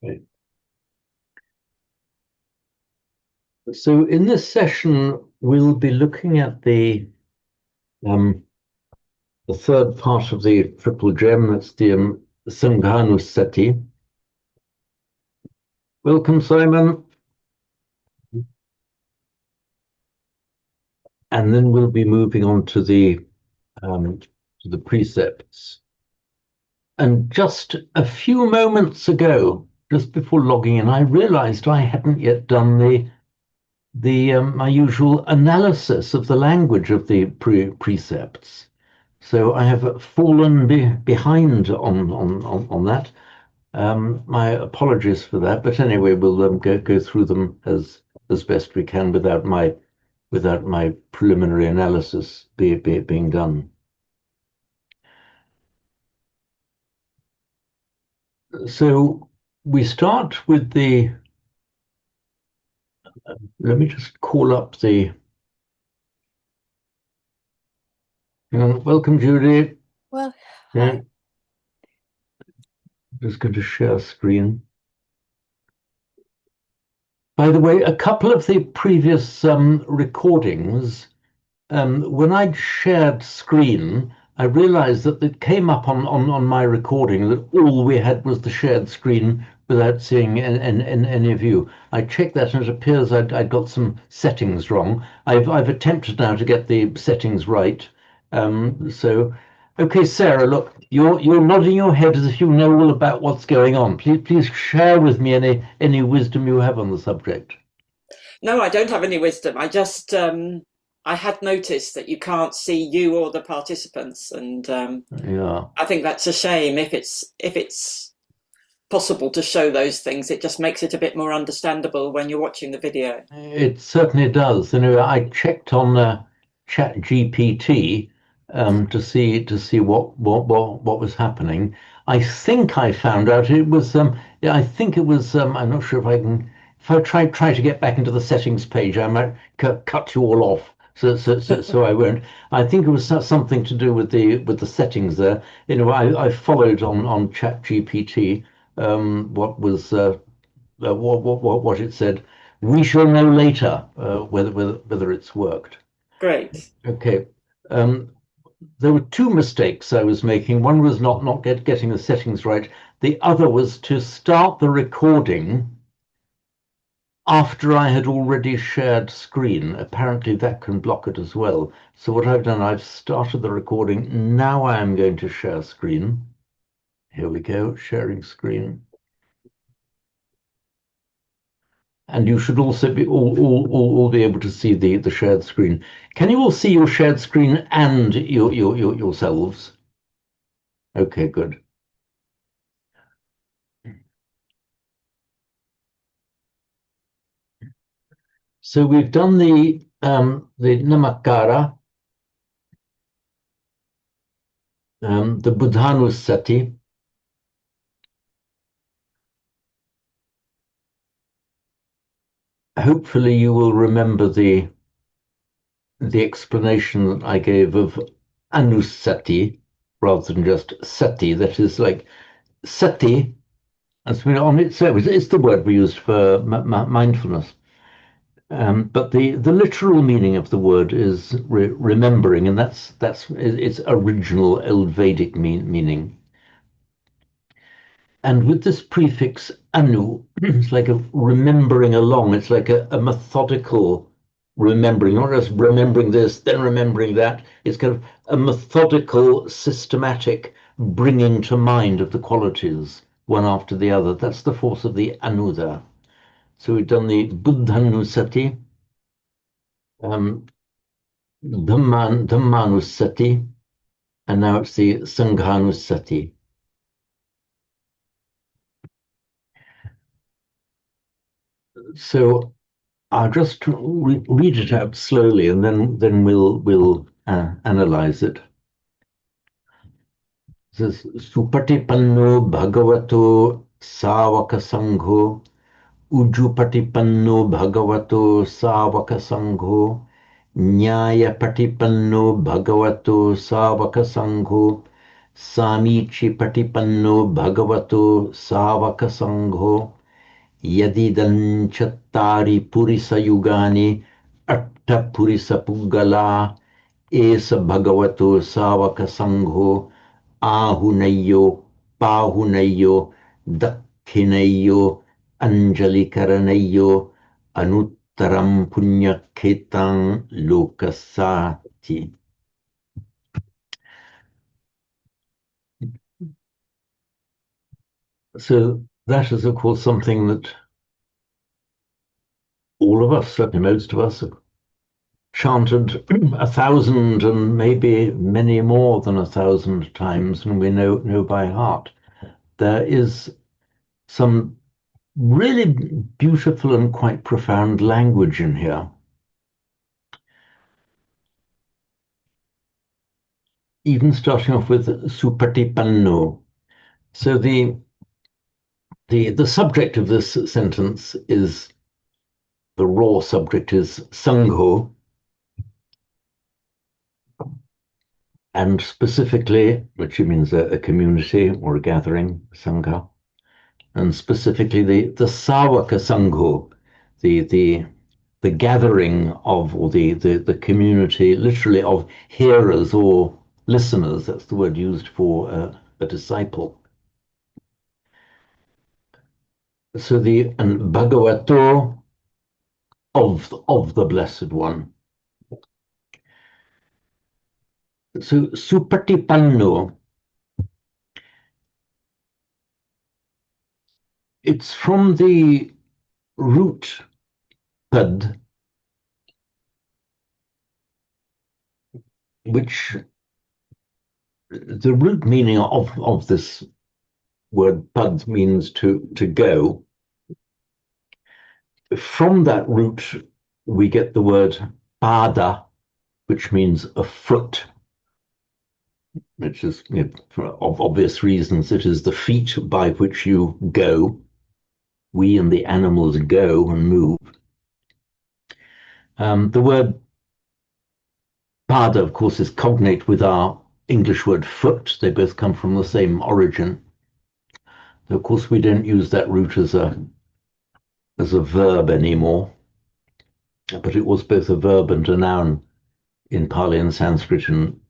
Right. So in this session, we'll be looking at um, the third part of the triple gem. That's the Sanghanusati. Welcome, Simon. And then we'll be moving on to the precepts. And just a few moments ago, just before logging in, I realized I hadn't yet done the my usual analysis of the language of the precepts. So I have fallen behind on that. My apologies for that, but anyway, we'll go through them as best we can without my preliminary analysis being done. So we start with let me just call up welcome, Judy. Well, Yeah, just going to share screen. By the way, a couple of the previous recordings, when I'd shared screen, I realized that it came up on my recording that all we had was the shared screen without seeing any of you. I checked that and it appears I'd got some settings wrong. I've attempted now to get the settings right. Okay, Sarah, look, you're nodding your head as if you know all about what's going on. Please share with me any wisdom you have on the subject. no, I don't have any wisdom. I had noticed that you can't see you or the participants, and Yeah. I think that's a shame. If it's possible to show those things, it just makes it a bit more understandable when you're watching the video. It certainly does. I checked on Chat GPT to see what was happening. I think I found out it was yeah, I think it was I'm not sure if I can if I try to get back into the settings page, I might cut you all off. So I won't. I think it was something to do with the settings there. I followed on Chat GPT what it said. We shall know later whether it's worked. Great. Okay. Um, there were two mistakes I was making. One was not getting the settings right. The other was to start the recording after I had already shared screen. Apparently that can block it as well. So what I've done, I've started the recording. Now I am going to share screen. Here we go, sharing screen. And you should also be all be able to see the shared screen. Can you all see your shared screen and yourselves? Okay, good. So we've done the Namakara, the Buddhanusati. Hopefully you will remember the explanation that I gave of Anusati rather than just Sati. That is like Sati, as we on it. So it's the word we used for mindfulness. But the literal meaning of the word is remembering, and that's its original Old Vedic meaning. And with this prefix anu, it's like a remembering along. It's like a methodical remembering, not just remembering this, then remembering that. It's kind of a methodical, systematic bringing to mind of the qualities one after the other. That's the force of the anu there. So we've done the Buddhanusati, um, Dhammanusati, and now it's the Sanghanusati. So I'll just read it out slowly, and then we'll analyze it. It says Supatipanno Bhagavato Savaka Sangho Ujupatipanno Bhagavato Savaka Sangho Nyaya Patipanno Bhagavato Savaka Sangho Samichi patipanno bhagavato savaka sangho yadidan chattari purisa yugani atta purisa puggala esa bhagavato savaka sangho ahunayo pahunayo dakkhineyo anjali karanayo anuttaram punyakhetang lokasati. So that is, of course, something that all of us, certainly most of us, have chanted 1,000 and maybe many more than 1,000 times, and we know by heart. There is some really beautiful and quite profound language in here. Even starting off with supatipanno. So the subject of this sentence is, the raw subject is sangho, and specifically, which means a community or a gathering, sangha, and specifically the Sawaka Sangho, the gathering of, or the community, literally of hearers or listeners. That's the word used for a disciple. So and Bhagavato, of the Blessed One. So Supatipanno, it's from the root pad, which the root meaning of this word pad means to go. From that root, we get the word pada, which means a foot, which is, for obvious reasons, it is the feet by which you go. We and the animals go and move. The word pada, of course, is cognate with our English word foot. They both come from the same origin. Of course, we don't use that root as a verb anymore, but it was both a verb and a noun in Pali and Sanskrit and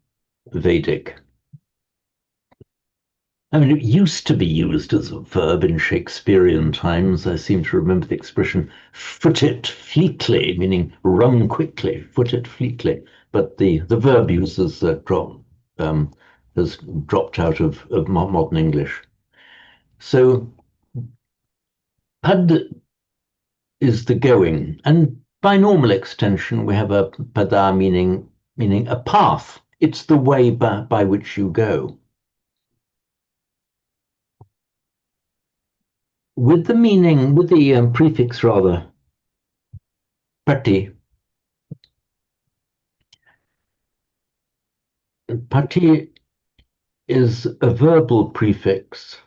Vedic. I mean, it used to be used as a verb in Shakespearean times. I seem to remember the expression "foot it fleetly," meaning run quickly, foot it fleetly. But the verb use has dropped out of modern English. So pad is the going, and by normal extension, we have a pada meaning a path. It's the way by which you go. With the meaning, with the prefix rather, pati. Pati is a verbal prefix.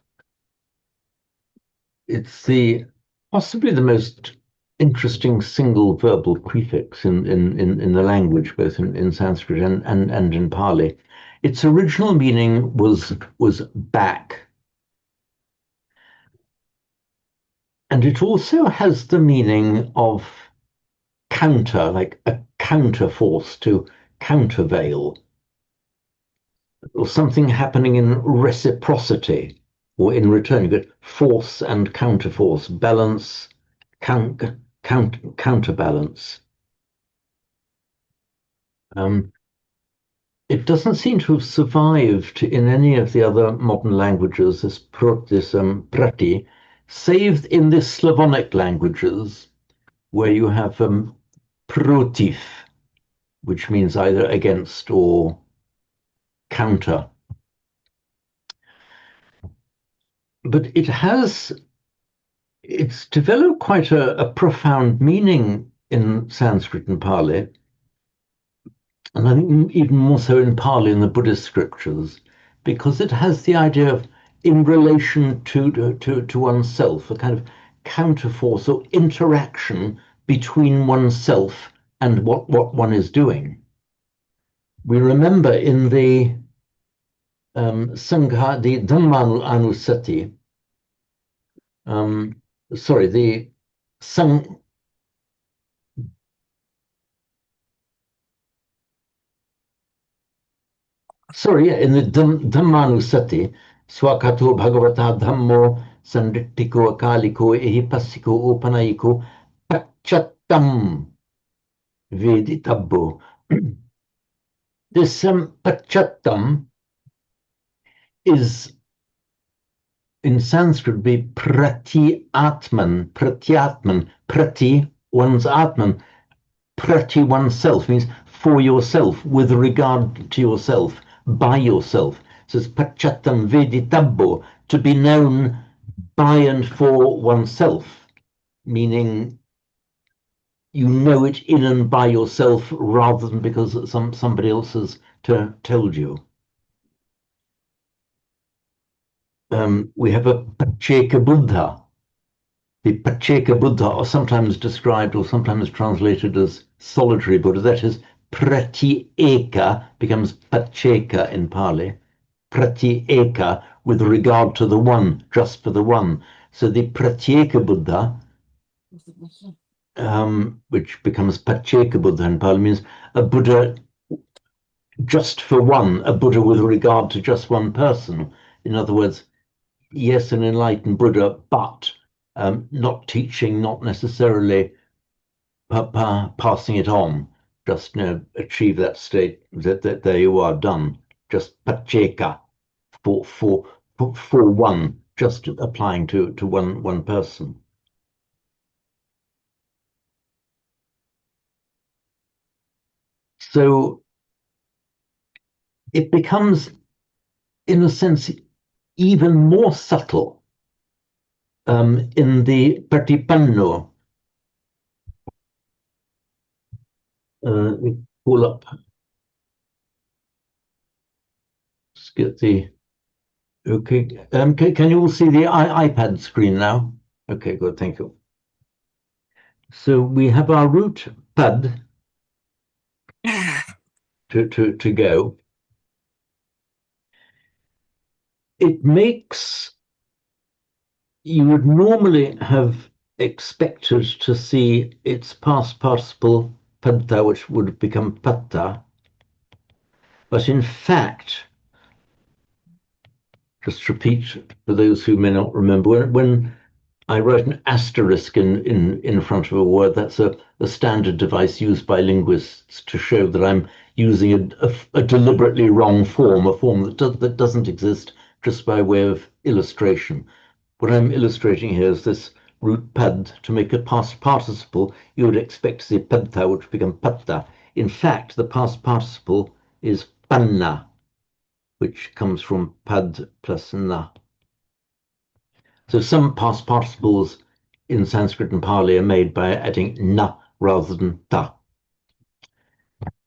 It's possibly the most interesting single verbal prefix in the language, both in Sanskrit and in Pali. Its original meaning was back. And it also has the meaning of counter, like a counter force, to countervail, or something happening in reciprocity, or in return. You get force and counterforce, balance, counterbalance. It doesn't seem to have survived in any of the other modern languages, this prati, save in the Slavonic languages, where you have protiv, which means either against or counter. But it's developed quite a profound meaning in Sanskrit and Pali, and I think even more so in Pali in the Buddhist scriptures, because it has the idea of in relation to oneself, a kind of counterforce or interaction between oneself and what one is doing. We remember in the Sangha, the Dhammanu Anusati, sorry, the Sang, sorry, yeah, in the Dhammanusati, Swakato Bhagavata Dhammo Sanditiko Akaliko Ehipasiko Upanayiko Pachattam Veditabbo. This Pachattam is in Sanskrit be pratyatman, prati, one's atman, prati oneself means for yourself, with regard to yourself, by yourself. So it's pachattam veditabbo, to be known by and for oneself, meaning you know it in and by yourself rather than because somebody else has told you. We have a Pacheka Buddha. The Pacheka Buddha are sometimes described or sometimes translated as solitary Buddha. That is, Pratyeka becomes Pacheka in Pali. Pratyeka with regard to the one, just for the one. So the Pratyeka Buddha, which becomes Pacheka Buddha in Pali, means a Buddha just for one, a Buddha with regard to just one person. In other words, yes, an enlightened Buddha, but not teaching, not necessarily passing it on. Just achieve that state that there you are, done. Just pacheka for one, just applying to one person. So it becomes, in a sense, even more subtle in the Pratipanno. We pull up, let's get the, okay. Can you all see the iPad screen now? Okay, good, thank you. So we have our root pad to go. It makes, you would normally have expected to see its past participle padta, which would have become patta, but in fact, just repeat for those who may not remember, when I write an asterisk in front of a word, that's a standard device used by linguists to show that I'm using a deliberately wrong form, a form that doesn't exist, just by way of illustration. What I'm illustrating here is this root pad. To make a past participle, you would expect to see padta, which become patta. In fact, the past participle is panna, which comes from pad plus na. So some past participles in Sanskrit and Pali are made by adding na rather than ta.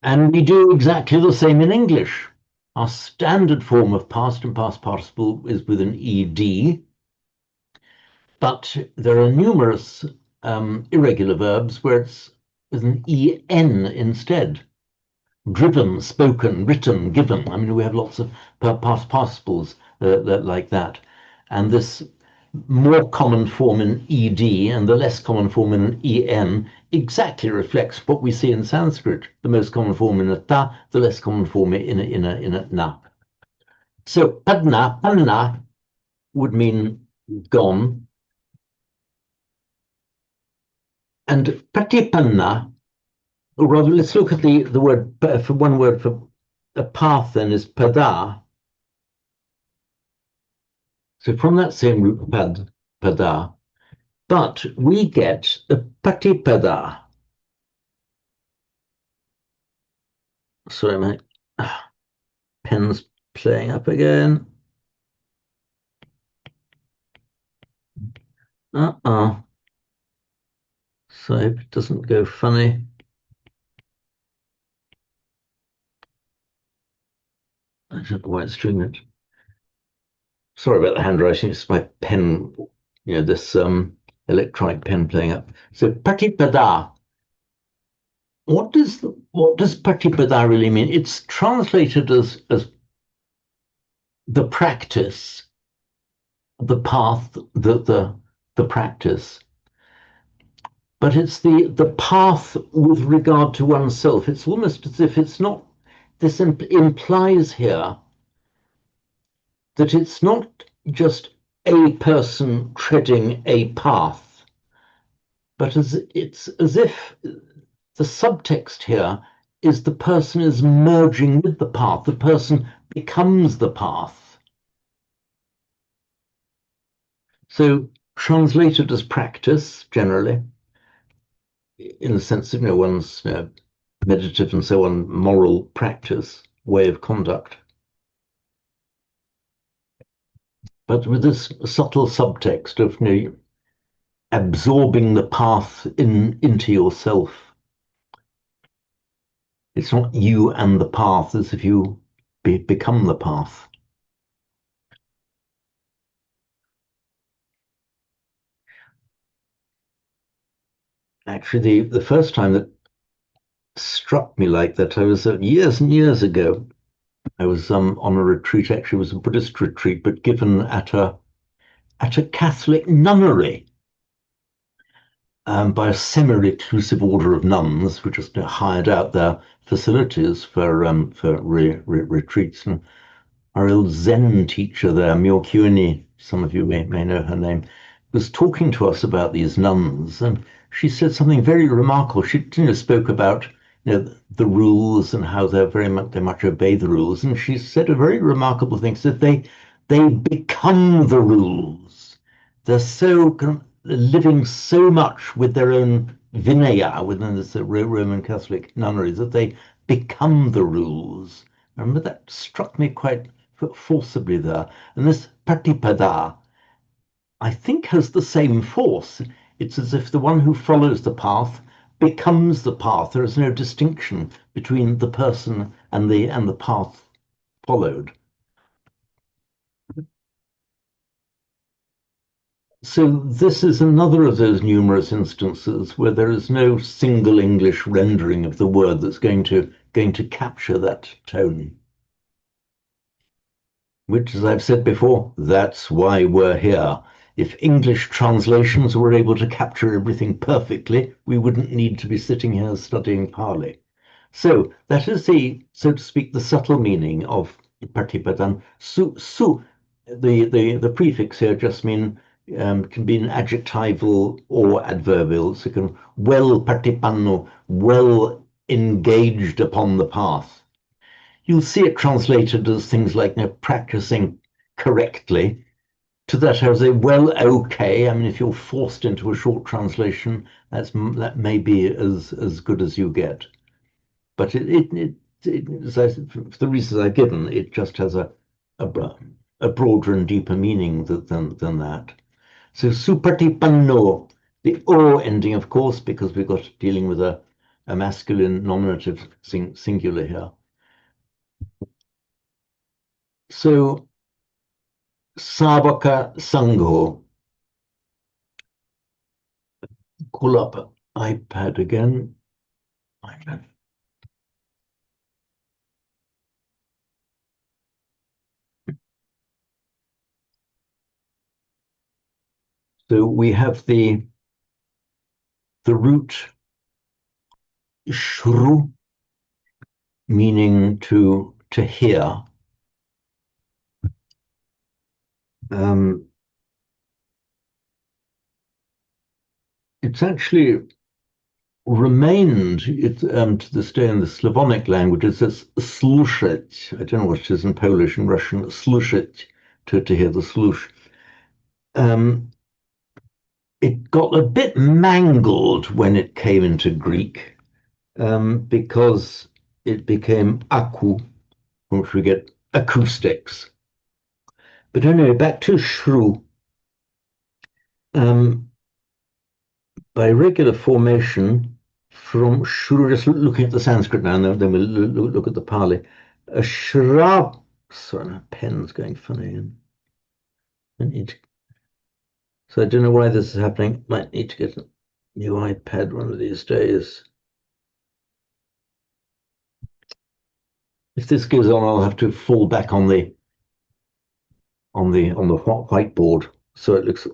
And we do exactly the same in English. Our standard form of past and past participle is with an ed, but there are numerous irregular verbs where it's with an en instead. Driven, spoken, written, given. I mean, we have lots of past participles like that. And this more common form in ed and the less common form in en exactly reflects what we see in Sanskrit. The most common form in a ta, the less common form in a na. So padna, panna would mean gone. And pratipanna, or rather, let's look at the word, for one word for a path then is pada. So from that same root pada, but we get a patipada. Sorry, my pen's playing up again. So it doesn't go funny. I don't know why it's doing it. Sorry about the handwriting. It's my pen, this electronic pen playing up. So patipada. What does patipada really mean? It's translated as the practice, the path, the practice, but it's the path with regard to oneself. It's almost as if it's not. This implies here that it's not just a person treading a path, but it's as if the subtext here is the person is merging with the path. The person becomes the path. So translated as practice, generally, in the sense of one's meditative and so on, moral practice, way of conduct. But with this subtle subtext of absorbing the path into yourself. It's not you and the path, as if you become the path. Actually, the first time that struck me like that, I was years and years ago. I was on a retreat. Actually, it was a Buddhist retreat, but given at a Catholic nunnery by a semi-reclusive order of nuns, who just hired out their facilities for retreats. And our old Zen teacher there, Myokyuni, some of you may know her name, was talking to us about these nuns, and she said something very remarkable. She spoke about the rules and how they much obey the rules, and she said a very remarkable thing. She said they become the rules. They're so living so much with their own Vinaya within this Roman Catholic nunnery that they become the rules. I remember that struck me quite forcibly there. And this Patipada, I think, has the same force. It's as if the one who follows the path becomes the path. There is no distinction between the person and the path followed. So this is another of those numerous instances where there is no single English rendering of the word that's going to capture that tone. Which, as I've said before, that's why we're here. If English translations were able to capture everything perfectly, we wouldn't need to be sitting here studying Pali. So that is so to speak, the subtle meaning of Patipadan. The prefix here just can be an adjectival or adverbial. So it can well patipanno, well engaged upon the path. You'll see it translated as things like practicing correctly. To that, I would say, well, okay. I mean, if you're forced into a short translation, that may be as good as you get. But for the reasons I've given, it just has a broader and deeper meaning than that. So supatipanno, the o ending, of course, because we've got dealing with a masculine nominative singular here. So Savaka Sangho. Call up iPad again. iPad. So we have the root shru, meaning to hear. It's actually remained to this day in the Slavonic languages as slushet. I don't know what it is in Polish and Russian. Slushet, to hear the slush. It got a bit mangled when it came into Greek because it became aku, from which we get acoustics. But anyway, back to shru. By regular formation, from shru, just looking at the Sanskrit now, and then we'll look at the Pali. A shrab. Sorry, my pen's going funny. So I don't know why this is happening. Might need to get a new iPad one of these days. If this goes on, I'll have to fall back on the on the whiteboard. So it looks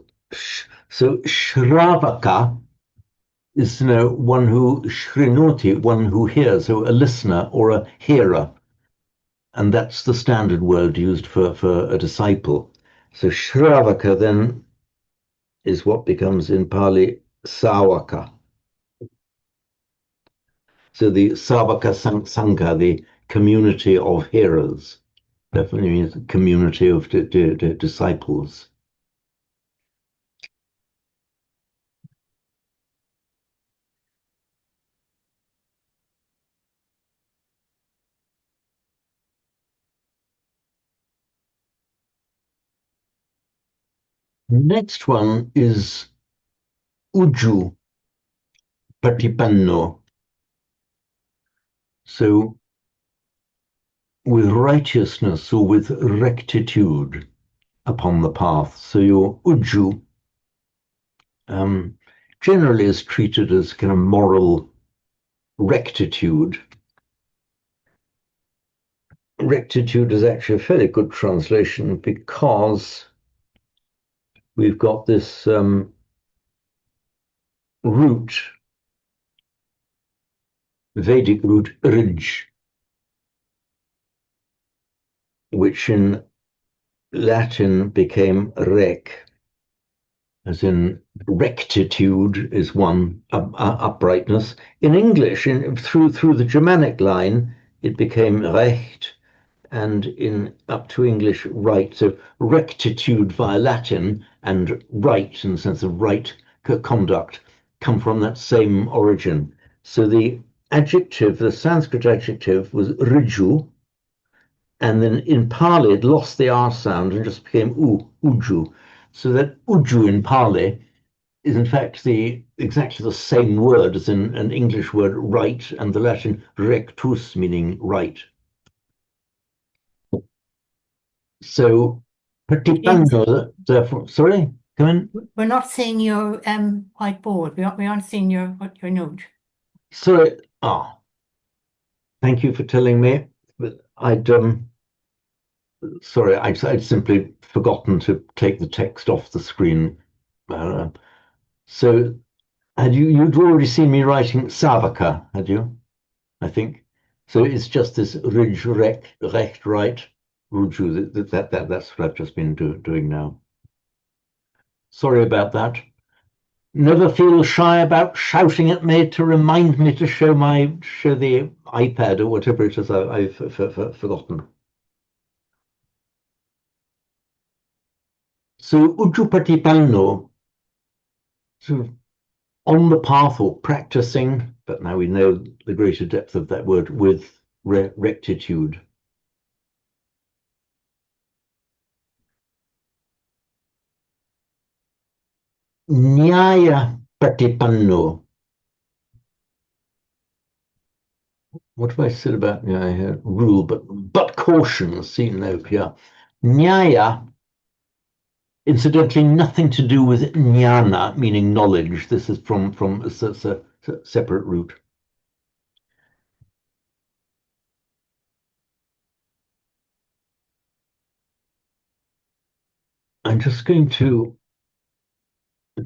so Shravaka is one who Shrinoti, one who hears, so a listener or a hearer. And that's the standard word used for a disciple. So Shravaka then is what becomes in Pali Savaka. So the Savaka Sangha, the community of hearers, definitely means community of disciples. Next one is Uju Patipanno. So with righteousness or with rectitude upon the path. So your Uju generally is treated as kind of moral rectitude. Rectitude is actually a fairly good translation because we've got this root, Vedic root rij, which in Latin became rec, as in rectitude is one, uprightness. In English, through the Germanic line, it became recht, and in up to English right. So rectitude via Latin and right, in the sense of right conduct, come from that same origin. So the adjective, the Sanskrit adjective, was riju, and then in Pali it lost the R sound and just became uju. So that uju in Pali is in fact exactly the same word as in an English word right and the Latin rectus, meaning right. So Patipano, therefore, sorry, come in. We're not seeing your whiteboard. We aren't seeing your note. Sorry. Thank you for telling me. But I'd simply forgotten to take the text off the screen. So you'd already seen me writing Savaka, had you? I think. So it's just this ridge, recht, right, ruju. That's what I've just been doing now. Sorry about that. Never feel shy about shouting at me to remind me to show the iPad or whatever it is I've forgotten. So Ujupatipanno, so on the path or practicing, but now we know the greater depth of that word, with rectitude. Nyaya Patipanno. What have I said about nyaya? Rule, but caution, see note, yeah. Nyaya, incidentally, nothing to do with jnana, meaning knowledge. This is from a separate root. I'm just going to so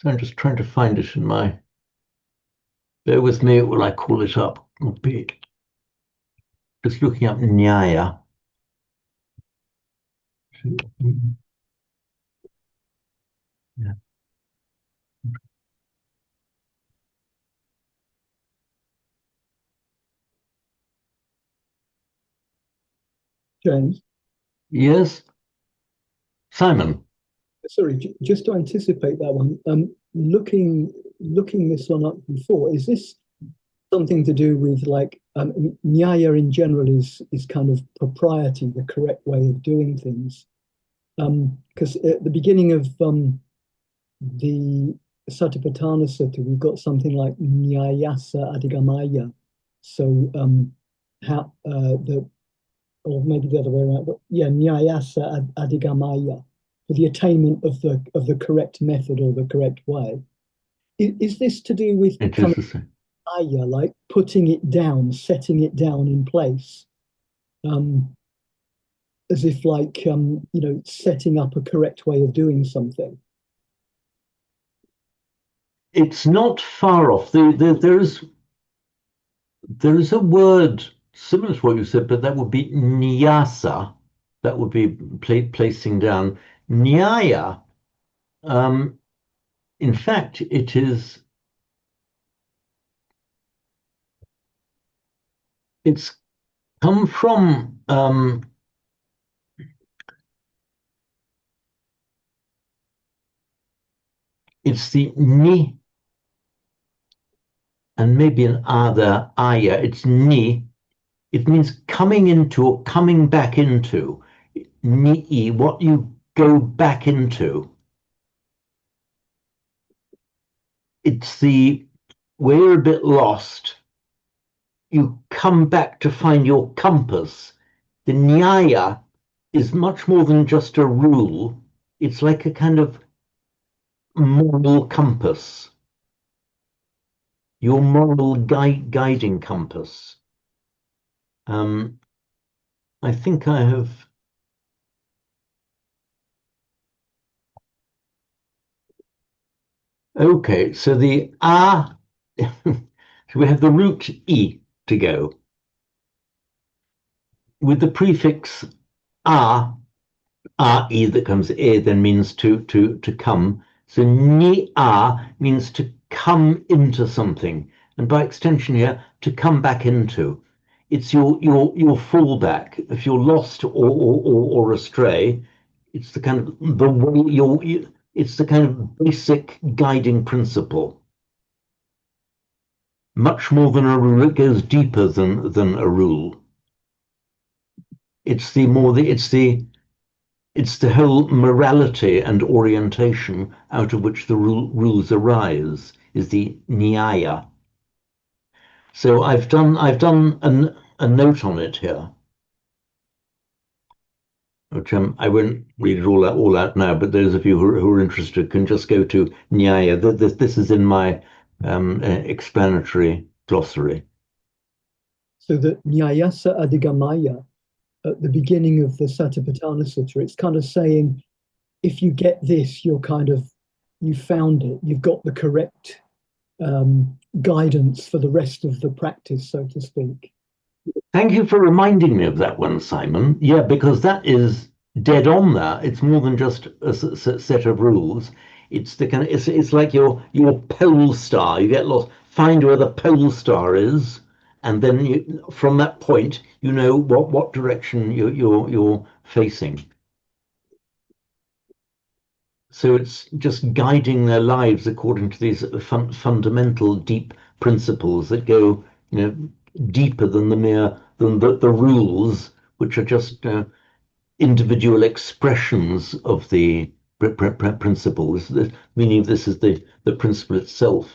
I'm just trying to find it in my. Bear with me while I call it up. Just looking up Nyaya. Yeah. James? Yes? Simon? Sorry, just to anticipate that one, looking this one up before, is this something to do with like nyaya in general is kind of propriety, the correct way of doing things? Because at the beginning of the Satipatthana Sutta, we've got something like Nyayasa Adhigamaya. So how the or maybe the other way around, but yeah, Nyayasa Adhigamaya, for the attainment of the correct method or the correct way. Is this to do with It kind is of the same. Aya, like putting it down, setting it down in place, as if like setting up a correct way of doing something? It's not far off. There is a word similar to what you said, but that would be nyasa. That would be placing down. Nyaya, in fact, it's come from it's the ni and maybe an other aya. It's ni. It means coming into or coming back into. Ni, what you go back into. It's the where you're a bit lost, you come back to find your compass. The nyaya is much more than just a rule. It's like a kind of moral compass, your moral guiding compass. I think I have. Okay, so the ah, so we have the root e to go with the prefix ah. E that comes e then means to come. So ni a means to come into something, and by extension here, to come back into. It's your fallback. If you're lost or astray, it's the kind of the way it's the kind of basic guiding principle. Much more than a rule, it goes deeper than a rule. It's the whole morality and orientation out of which the rules arise, is the nyaya. So I've done a note on it here, which I won't read it all out now. But those of you who are interested can just go to nyaya. This is in my explanatory glossary. So the Nyayasa Adhigamaya at the beginning of the Satipatthana Sutta, it's kind of saying, if you get this, you found it, you've got the correct guidance for the rest of the practice, so to speak. Thank you for reminding me of that one, Simon. Yeah, because that is dead on there. It's more than just a set of rules. It's the kind of it's like your pole star. You get lost, find where the pole star is, and then from that point you know what direction you're facing. So it's just guiding their lives according to these fundamental deep principles that go, deeper than the rules, which are just individual expressions of the principles. Meaning, this is the principle itself.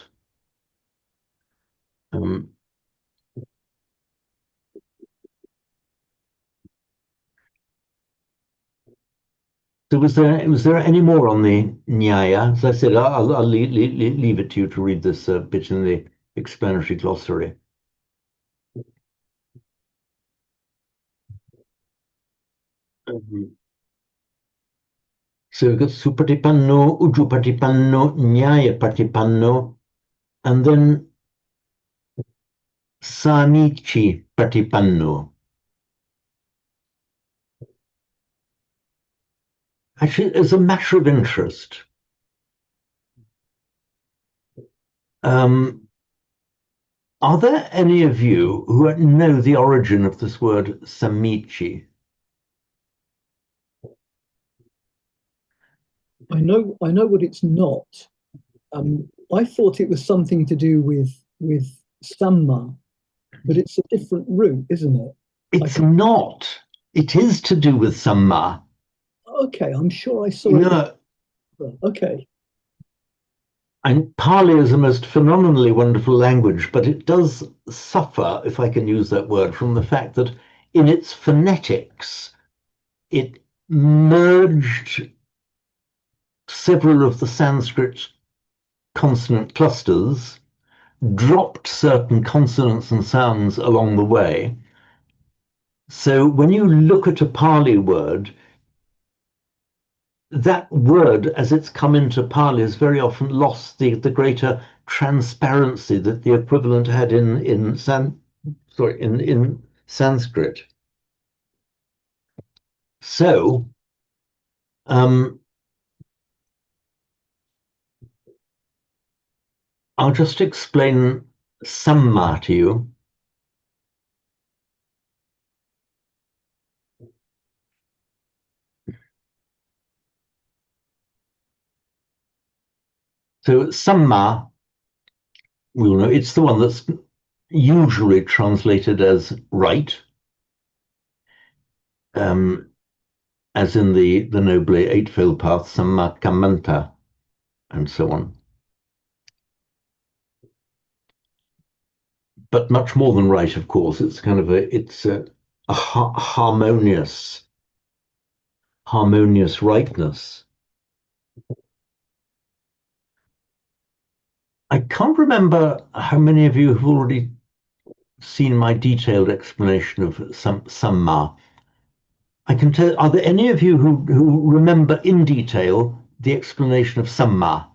So was there any more on the Nyaya? As I said, I'll leave it to you to read this bit in the explanatory glossary. So we've got Supatipanno, Ujupatipanno, Nyaya and then Samichi Patipanno. Actually, as a matter of interest, are there any of you who know the origin of this word Samichi? I know what it's not. I thought it was something to do with Samma, but it's a different root, isn't it? It's not. It is to do with Samma. Okay, I'm sure I saw it. Okay. And Pali is a most phenomenally wonderful language, but it does suffer, if I can use that word, from the fact that in its phonetics, it merged several of the Sanskrit consonant clusters, dropped certain consonants and sounds along the way. So when you look at a Pali word, that word, as it's come into Pali, has very often lost the greater transparency that the equivalent had in Sanskrit. So I'll just explain Samma to you. So Samma, we'll know, it's the one that's usually translated as right, as in the Noble Eightfold Path, Samma Kammanta, and so on. But much more than right, of course. It's kind of a harmonious rightness. I can't remember how many of you have already seen my detailed explanation of Samma. I can tell. Are there any of you who remember in detail the explanation of Samma?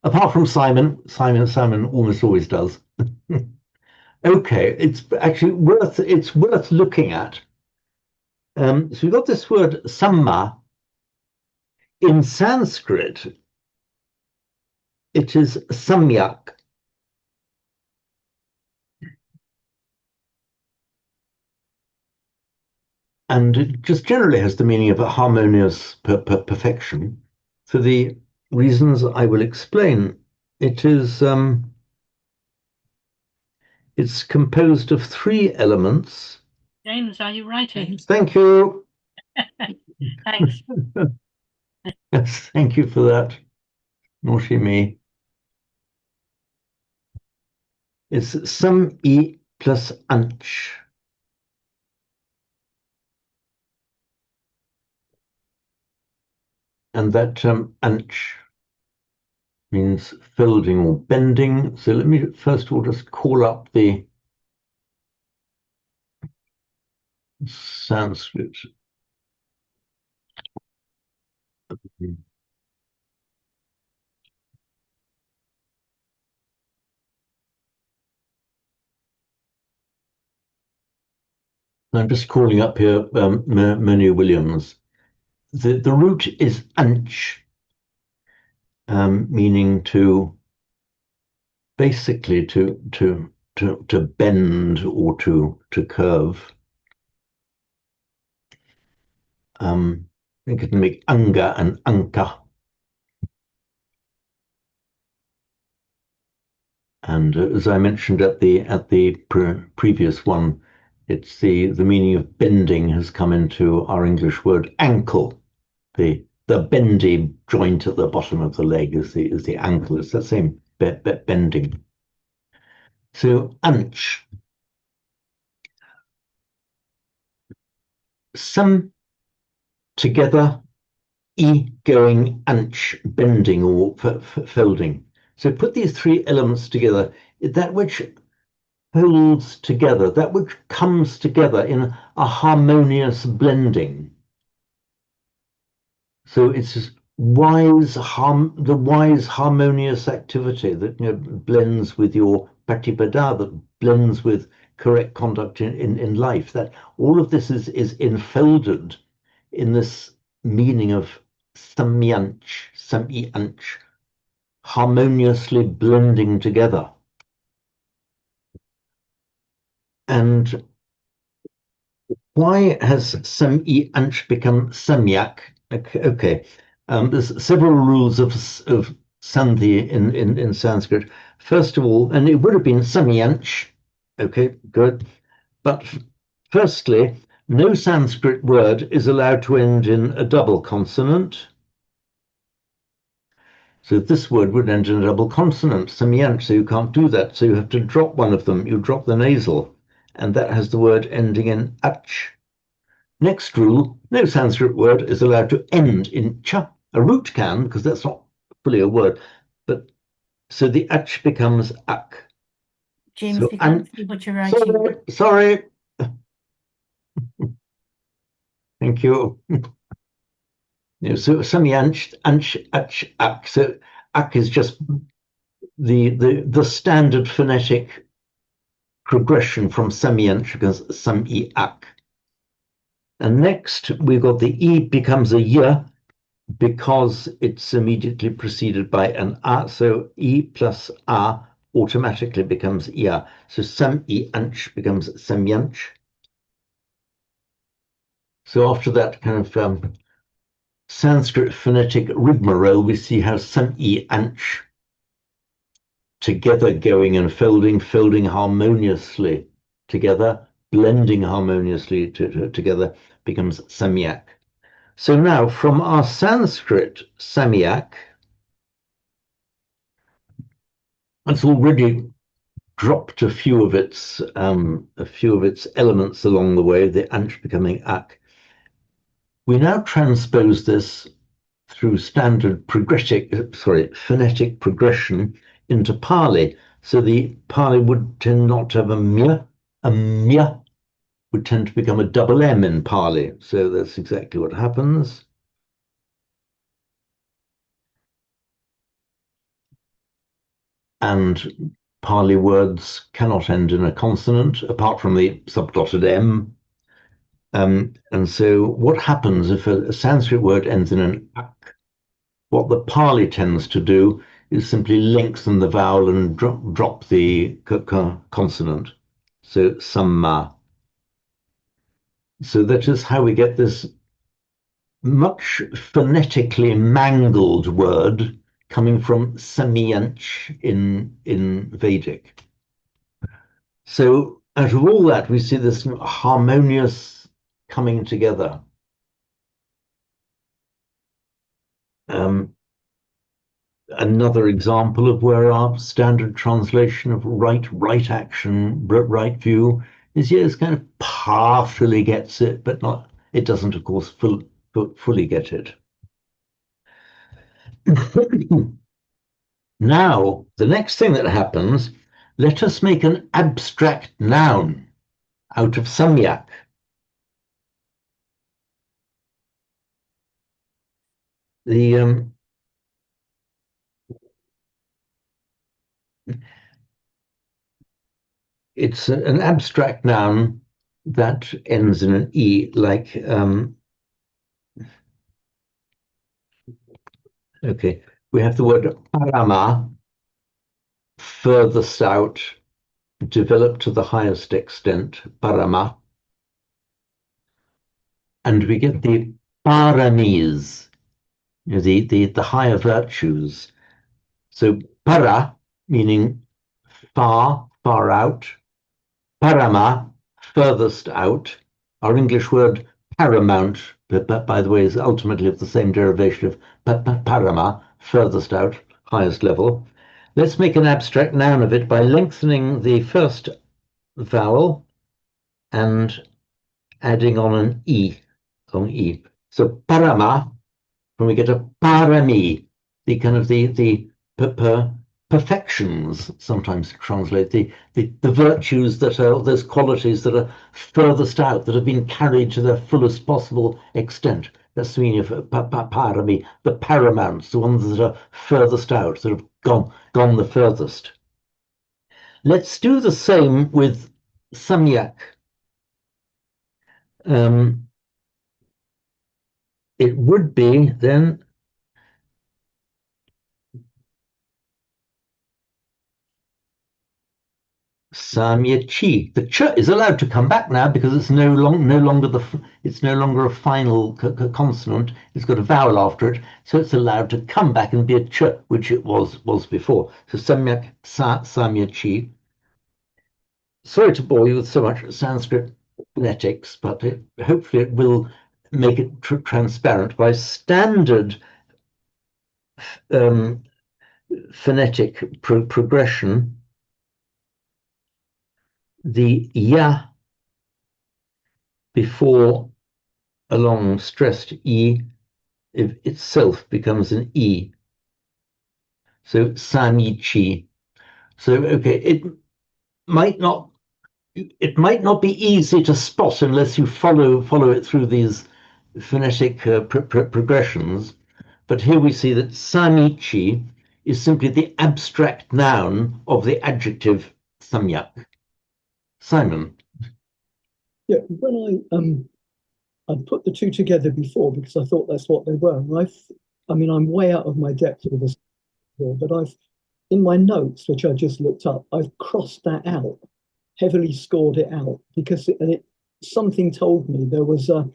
Apart from Simon almost always does. Okay, it's actually worth looking at. So we've got this word Samma. In Sanskrit, it is samyak. And it just generally has the meaning of a harmonious perfection. For the reasons I will explain, it's composed of three elements. James, are you writing? Thank you. Thanks. Yes, thank you for that. Naughty me. It's some e plus anch. And that term anch means folding or bending. So let me first of all just call up the Sanskrit. I'm just calling up here Moni Williams. The root is anch, meaning to basically to bend or to curve. I think it can make anga and anka. And as I mentioned at the previous one, it's the meaning of bending has come into our English word ankle. The bendy joint at the bottom of the leg is the ankle. It's the same bending. So anch. Some together, e going, anch, bending or folding. So put these three elements together. That which holds together, that which comes together in a harmonious blending. So it's the wise harmonious activity that blends with your patipada, that blends with correct conduct in life. That all of this is enfolded in this meaning of samyanch, samyanch, harmoniously blending together. And why has samyanch become samyak? Okay. There's several rules of sandhi in Sanskrit. First of all, and it would have been samyanch. Okay, good. But firstly, no Sanskrit word is allowed to end in a double consonant. So this word would end in a double consonant, samyanch, so you can't do that. So you have to drop one of them. You drop the nasal, and that has the word ending in ach. Next rule, no Sanskrit word is allowed to end in cha. A root can, because that's not fully a word, but so the ach becomes ak. James, So we can't see what you're writing. sorry. Thank you. So samyanch, anch, ach, ak. So ak is just the standard phonetic progression from samyanch because sami ak. And next we've got the e becomes a y because it's immediately preceded by an a. So e plus a automatically becomes ya. So sam-i anch becomes samyanch. So after that kind of Sanskrit phonetic rigmarole, we see how sam-i anch together going and folding harmoniously together, blending harmoniously together becomes samyak. So now from our Sanskrit samyak, it's already dropped a few of its elements along the way, the anch becoming ak. We now transpose this through standard phonetic progression into Pali. So the Pali would tend not to have a mya. A mya would tend to become a double M in Pali. So that's exactly what happens. And Pali words cannot end in a consonant apart from the subdotted M. And so what happens if a Sanskrit word ends in an ak? What the Pali tends to do is simply lengthen the vowel and drop the consonant. So samma. So that is how we get this much phonetically mangled word coming from samyanch in Vedic. So out of all that, we see this harmonious coming together. Another example of where our standard translation of right action, right view is, yes, kind of partially gets it, but not, it doesn't, of course, fully get it. Now, the next thing that happens, let us make an abstract noun out of samyak. It's an abstract noun that ends in an e, like okay, we have the word parama, furthest out, developed to the highest extent, parama, and we get the paramis, the higher virtues. So para meaning far out, parama, furthest out. Our English word paramount, by the way, is ultimately of the same derivation of parama, furthest out, highest level. Let's make an abstract noun of it by lengthening the first vowel and adding on an e, So parama, when we get a parami, the kind of the perfections, sometimes translate the virtues that are those qualities that are furthest out, that have been carried to their fullest possible extent. That's the meaning of parami, the paramounts, the ones that are furthest out, that have gone the furthest. Let's do the same with samyak. It would be then samyachi. The ch is allowed to come back now because it's no longer a final consonant. It's got a vowel after it, so it's allowed to come back and be a ch, which it was before. So samyak samyachi. Sorry to bore you with so much Sanskrit phonetics, but hopefully it will make it transparent. By standard phonetic progression, the ya before a long stressed e itself becomes an e. So samichi. So okay, might not it might not be easy to spot unless you follow it through these phonetic progressions. But here we see that samichi is simply the abstract noun of the adjective samyak. Simon. Yeah, when I put the two together before because I thought that's what they were. And I mean, I'm way out of my depth with this, but I've in my notes, which I just looked up, I've crossed that out, heavily scored it out because something told me there was a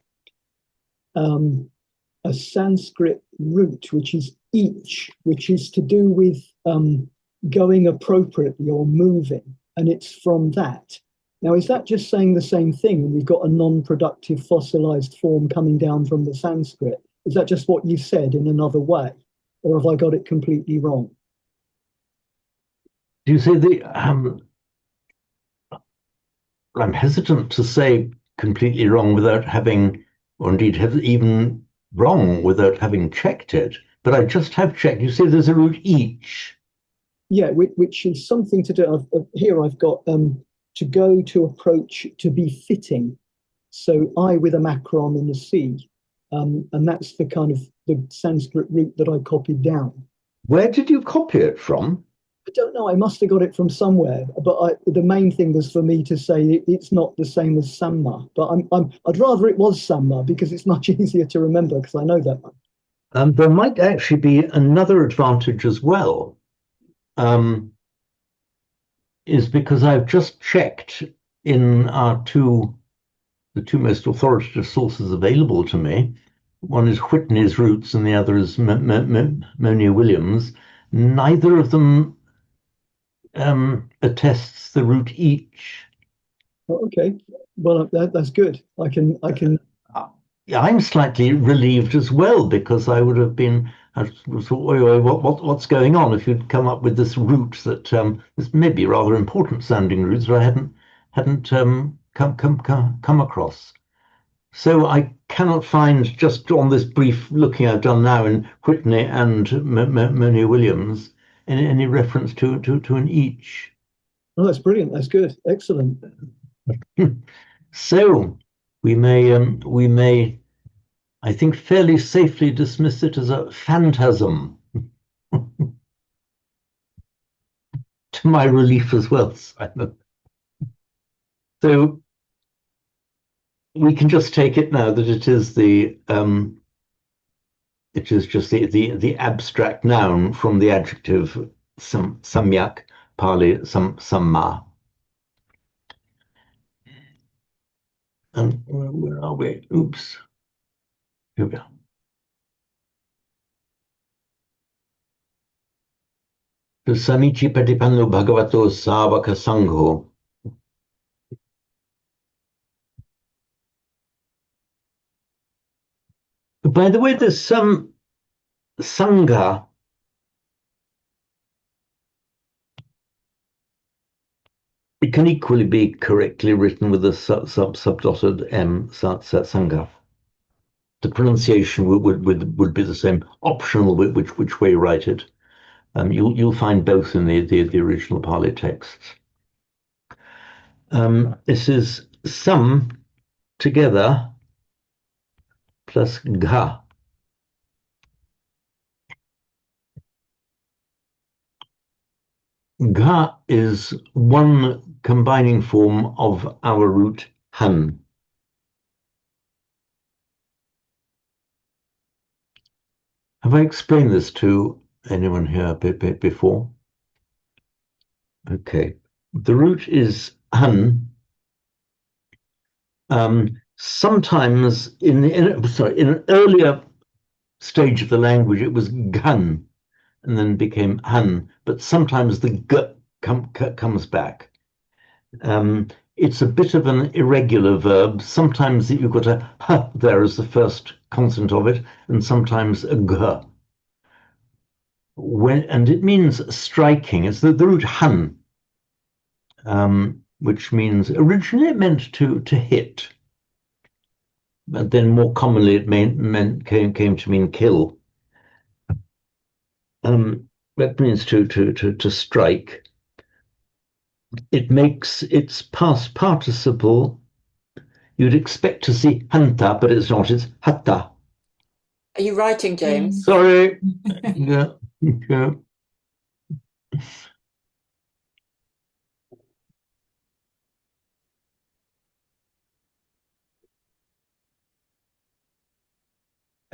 Sanskrit root which is each, which is to do with going appropriately or moving, and it's from that. Now, is that just saying the same thing? And we've got a non-productive fossilized form coming down from the Sanskrit. Is that just what you said in another way, or have I got it completely wrong? Do you say the? I'm hesitant to say completely wrong without having, or indeed have even wrong without having checked it. But I just have checked. You say there's a root each. Yeah, which is something to do. Here I've got to go, to approach, to be fitting. So I with a macron and a C, and that's the kind of the Sanskrit root that I copied down. Where did you copy it from? I don't know. I must have got it from somewhere, but the main thing was for me to say it's not the same as Samma. But I'd rather it was Samma because it's much easier to remember because I know that one. There might actually be another advantage as well. Is because I've just checked in the two most authoritative sources available to me. One is Whitney's Roots and the other is Monia Williams. Neither of them attests the root each. Oh, okay, well that's good. I can. I'm slightly relieved as well because I would have been. I thought, what's going on? If you'd come up with this root that this may be rather important sounding roots that I hadn't come across. So I cannot find, just on this brief looking I've done now in Whitney and Monia Williams, any reference to an each. Oh, that's brilliant. That's good. Excellent. So we may, I think, fairly safely dismiss it as a phantasm. To my relief as well, Simon. So we can just take it now that it is just the abstract noun from the adjective samyak, Pali samma. And where are we? Oops. Here we are. So Samichi Patipanno Bhagavato Savaka Sangho. By the way, there's some Sangha. It can equally be correctly written with a subdotted M, Sangha. The pronunciation would be the same, optional which way you write it. You'll find both in the original Pali texts. This is some together plus gha. Gha is one combining form of our root han. Have I explained this to anyone here before? Okay. The root is han. Sometimes in an earlier stage of the language, it was gan and then became han, but sometimes the g comes back. It's a bit of an irregular verb. Sometimes you've got a h there as the first consonant of it, and sometimes a g. and it means striking. It's the root han, which means originally it meant to hit, but then more commonly it came to mean kill. That means to strike. It makes its past participle. You'd expect to see hanta, but it's not. It's hatta. Are you writing, James? Sorry. Yeah. Yeah.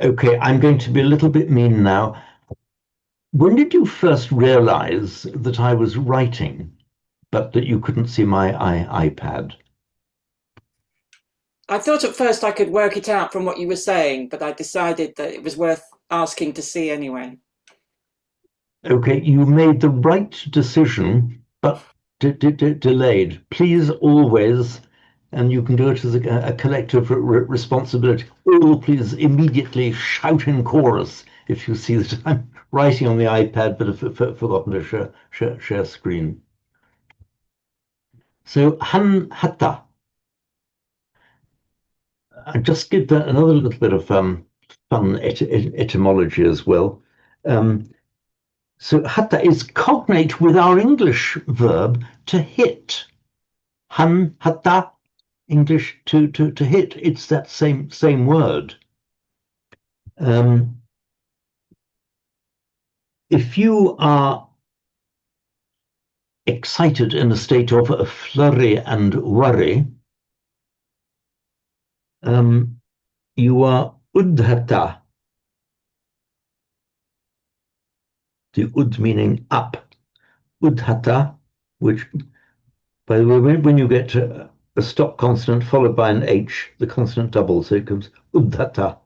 Okay, I'm going to be a little bit mean now. When did you first realize that I was writing, but that you couldn't see my iPad? I thought at first I could work it out from what you were saying, but I decided that it was worth asking to see anyway. Okay, you made the right decision, but delayed. Please always, and you can do it as a collective responsibility, all please immediately shout in chorus if you see that I'm writing on the iPad but have forgotten to share screen. So, han hatta. I just give that another little bit of fun etymology as well. So hatta is cognate with our English verb to hit. Han hatta, English to hit. It's that same word. If you are excited in a state of flurry and worry, you are udhata. The ud meaning up. Udhata, which, by the way, when you get a stop consonant followed by an H, the consonant doubles, so it comes udhata.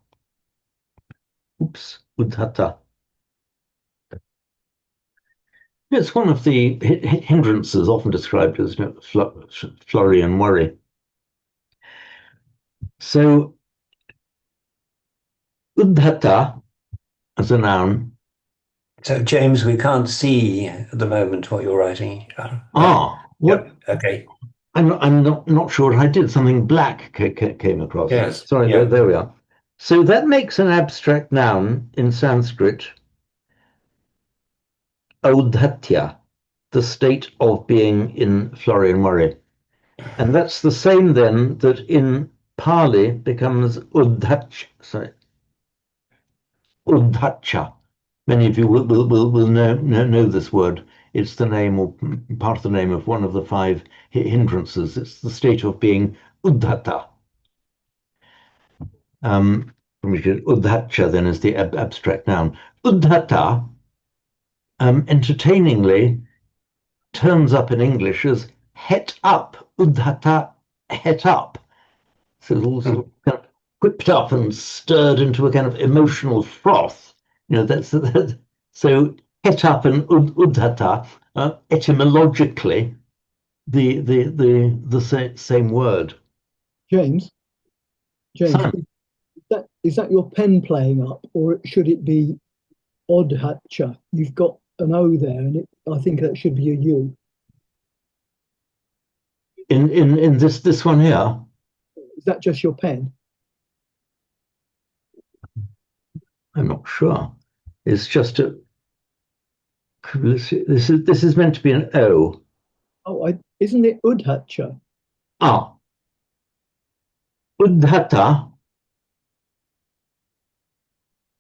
Oops, udhata. It's one of the hindrances often described as flurry and worry. So, udhata as a noun. So, James, we can't see at the moment what you're writing. What? Yep. Okay. I'm not sure what I did. Something black came across. Yes. Sorry, Yep. there we are. So that makes an abstract noun in Sanskrit audhatya, the state of being in flurry and worry. And that's the same then that in Pali becomes udhacha. Many of you will know this word. It's the name or part of the name of one of the 5 hindrances. It's the state of being udhata. Udhacha then is the abstract noun. Udhata, entertainingly, turns up in English as het up. Udhata, het up. So it's all sort of kind of whipped up and stirred into a kind of emotional froth. You know, that's so het up and udhata etymologically the same word. James, Simon. is that your pen playing up, or should it be Odhatcha? You've got an O there, and I think that should be a U. In this one here. Is that just your pen? I'm not sure. It's just a. This is meant to be an O. Oh, isn't it Udhatcha? Udhata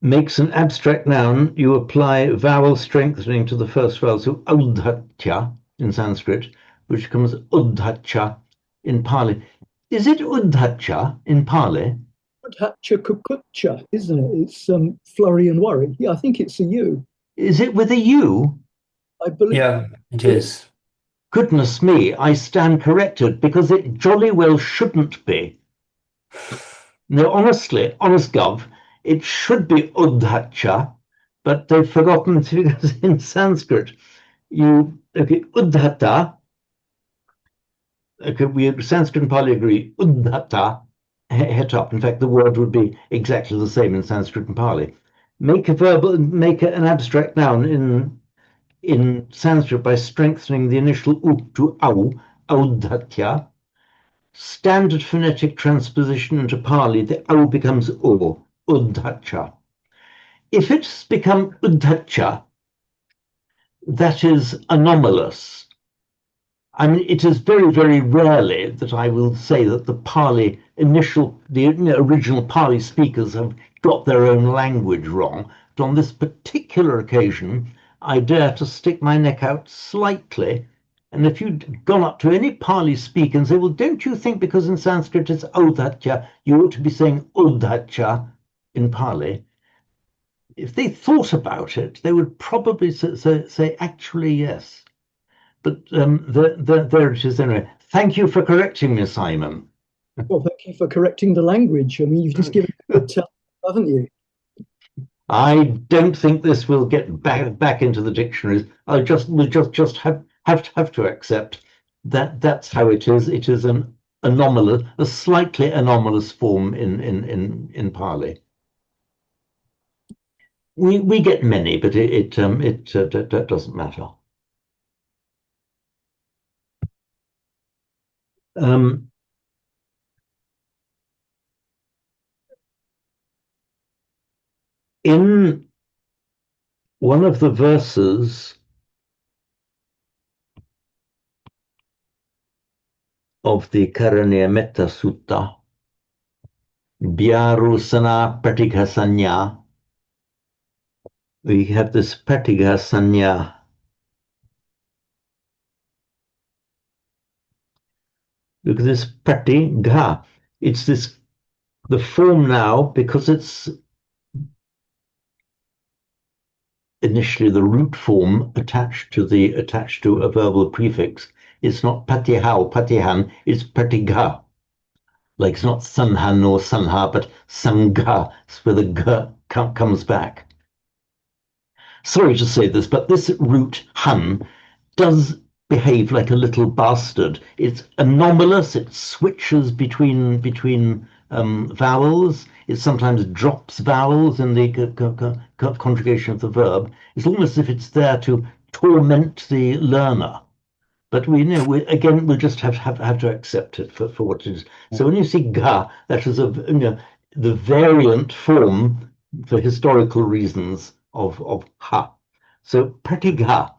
makes an abstract noun. You apply vowel strengthening to the first vowel, so udhatya in Sanskrit, which becomes udhacha in Pali. Is it udhacha in Pali? Udhatcha kukutcha, isn't it? It's flurry and worry. Yeah, I think it's a U. Is it with a U? I believe. Yeah, it is. Goodness me, I stand corrected because it jolly well shouldn't be. No, honestly, honest gov, it should be udhacha, but they've forgotten because in Sanskrit, udhata. Okay, Sanskrit and Pali agree. Udhata, het up. In fact, the word would be exactly the same in Sanskrit and Pali. make an abstract noun in Sanskrit by strengthening the initial u to au, audhatya. Standard phonetic transposition into Pali, the au becomes u, udhacha. If it's become udhacha, that is anomalous. I mean, it is very, very rarely that I will say that the original Pali speakers have got their own language wrong. But on this particular occasion, I dare to stick my neck out slightly. And if you'd gone up to any Pali speaker and say, well, don't you think because in Sanskrit it's Odhacha, you ought to be saying Udhacha in Pali? If they thought about it, they would probably say actually, yes. But there it is anyway. Thank you for correcting me, Simon. Well, thank you for correcting the language. I mean, you've just given a good tell, haven't you? I don't think this will get back into the dictionaries. We'll just have to accept that that's how it is. It is a slightly anomalous form in Pali. We get many, but it doesn't matter. In one of the verses of the Karaniya Metta Sutta, Vyarusana Pratigha Sanya, we have this Pratigha Sanya. Look at this Pratigha. It's the form now, because it's initially the root form attached to a verbal prefix. It's not Patihau, Patihan, it's Pratigha. Like it's not Sanhan or Sanha, but Sangha. It's where the G comes back. Sorry to say this, but this root Han does behave like a little bastard. It's anomalous. It switches between vowels. It sometimes drops vowels in the conjugation of the verb. It's almost as if it's there to torment the learner. But we'll just have to accept it for what it is. So when you see ga, that is the variant form for historical reasons of ha. So pratigha.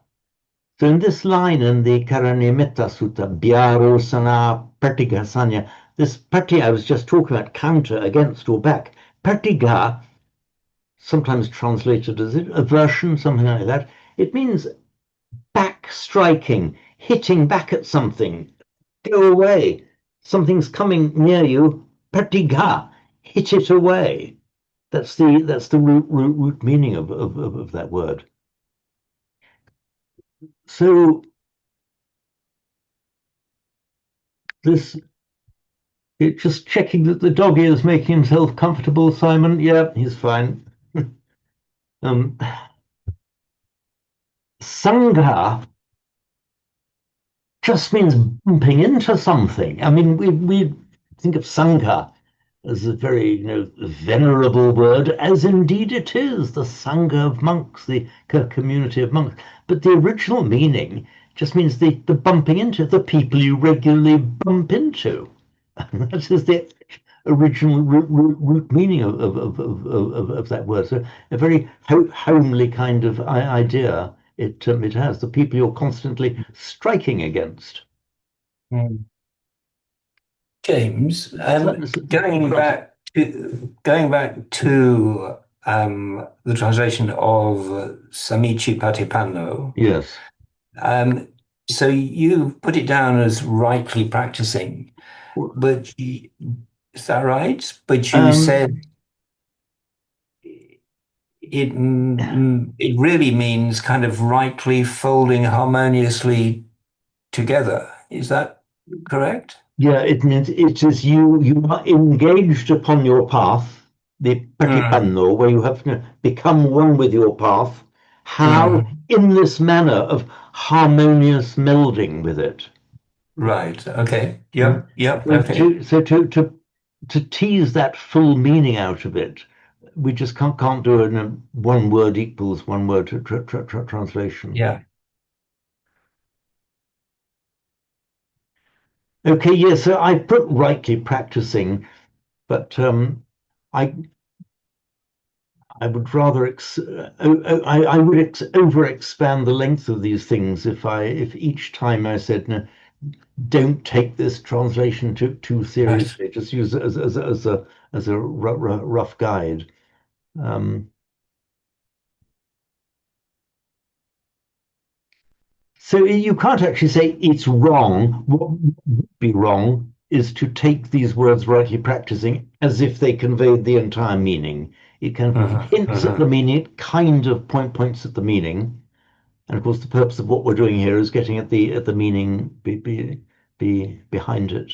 So in this line in the Karanimetta Sutta, Byaro Sana Pratigha Sanya, this prati I was just talking about, counter, against, or back. Pratigha, sometimes translated as aversion, something like that. It means back striking, hitting back at something. Go away. Something's coming near you. Pratigha, hit it away. That's the root meaning of that word. So it's just checking that the doggy is making himself comfortable, Simon. Yeah, he's fine. Sangha just means bumping into something. I mean, we think of Sangha as a very venerable word, as indeed it is, the Sangha of monks, the community of monks. But the original meaning just means the bumping into, the people you regularly bump into. That is the original root meaning of that word. So a very homely kind of idea it has, the people you're constantly striking against. James, going back to the translation of Samichi Patipanno. Yes. So you put it down as rightly practicing, but is that right? But you said it really means kind of rightly folding harmoniously together. Is that correct? Yeah, it means it is you are engaged upon your path, the patipanno, where you have become one with your path. How in this manner of harmonious melding with it. Right. Okay. Yep. Okay. So to tease that full meaning out of it, we just can't do it in a one word equals one word translation. Yeah. Okay, yeah, so I put rightly practicing, but I would rather I would over expand the length of these things if each time I said, no, don't take this translation too seriously. Just use it as a rough guide. So you can't actually say it's wrong. What would be wrong is to take these words rightly practicing as if they conveyed the entire meaning. It kind of hints at the meaning, it kind of points at the meaning. And of course, the purpose of what we're doing here is getting at the meaning behind it.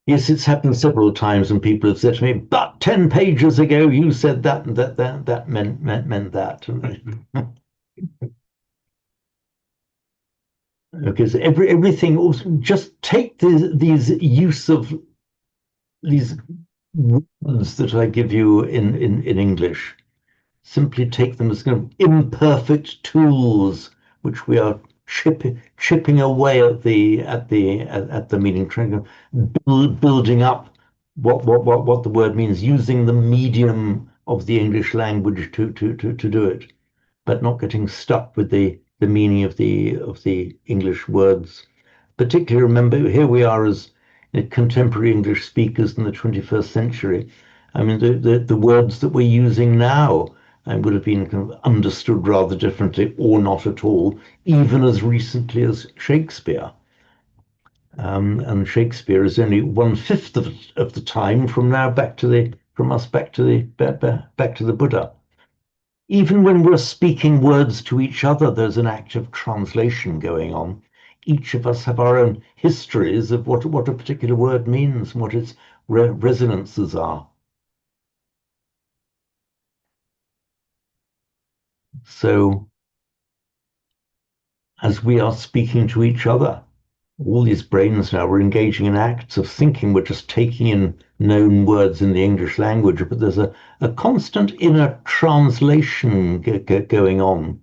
Yes, it's happened several times, and people have said to me, "But 10 pages ago, you said that, and that meant that." Okay, so everything also just take these use of these words that I give you in English. Simply take them as kind of imperfect tools, which we are chipping away at the meaning, trying to building up what the word means, using the medium of the English language to do it, but not getting stuck with the meaning of the English words. Particularly, remember, here we are as contemporary English speakers in the 21st century. I mean, the words that we're using now would have been kind of understood rather differently or not at all, even as recently as Shakespeare. And Shakespeare is only 1/5 of the time from now back to the Buddha. Even when we're speaking words to each other, there's an act of translation going on. Each of us have our own histories of what a particular word means and what its resonances are. So, as we are speaking to each other, all these brains now, we're engaging in acts of thinking. We're just taking in known words in the English language, but there's a constant inner translation going on.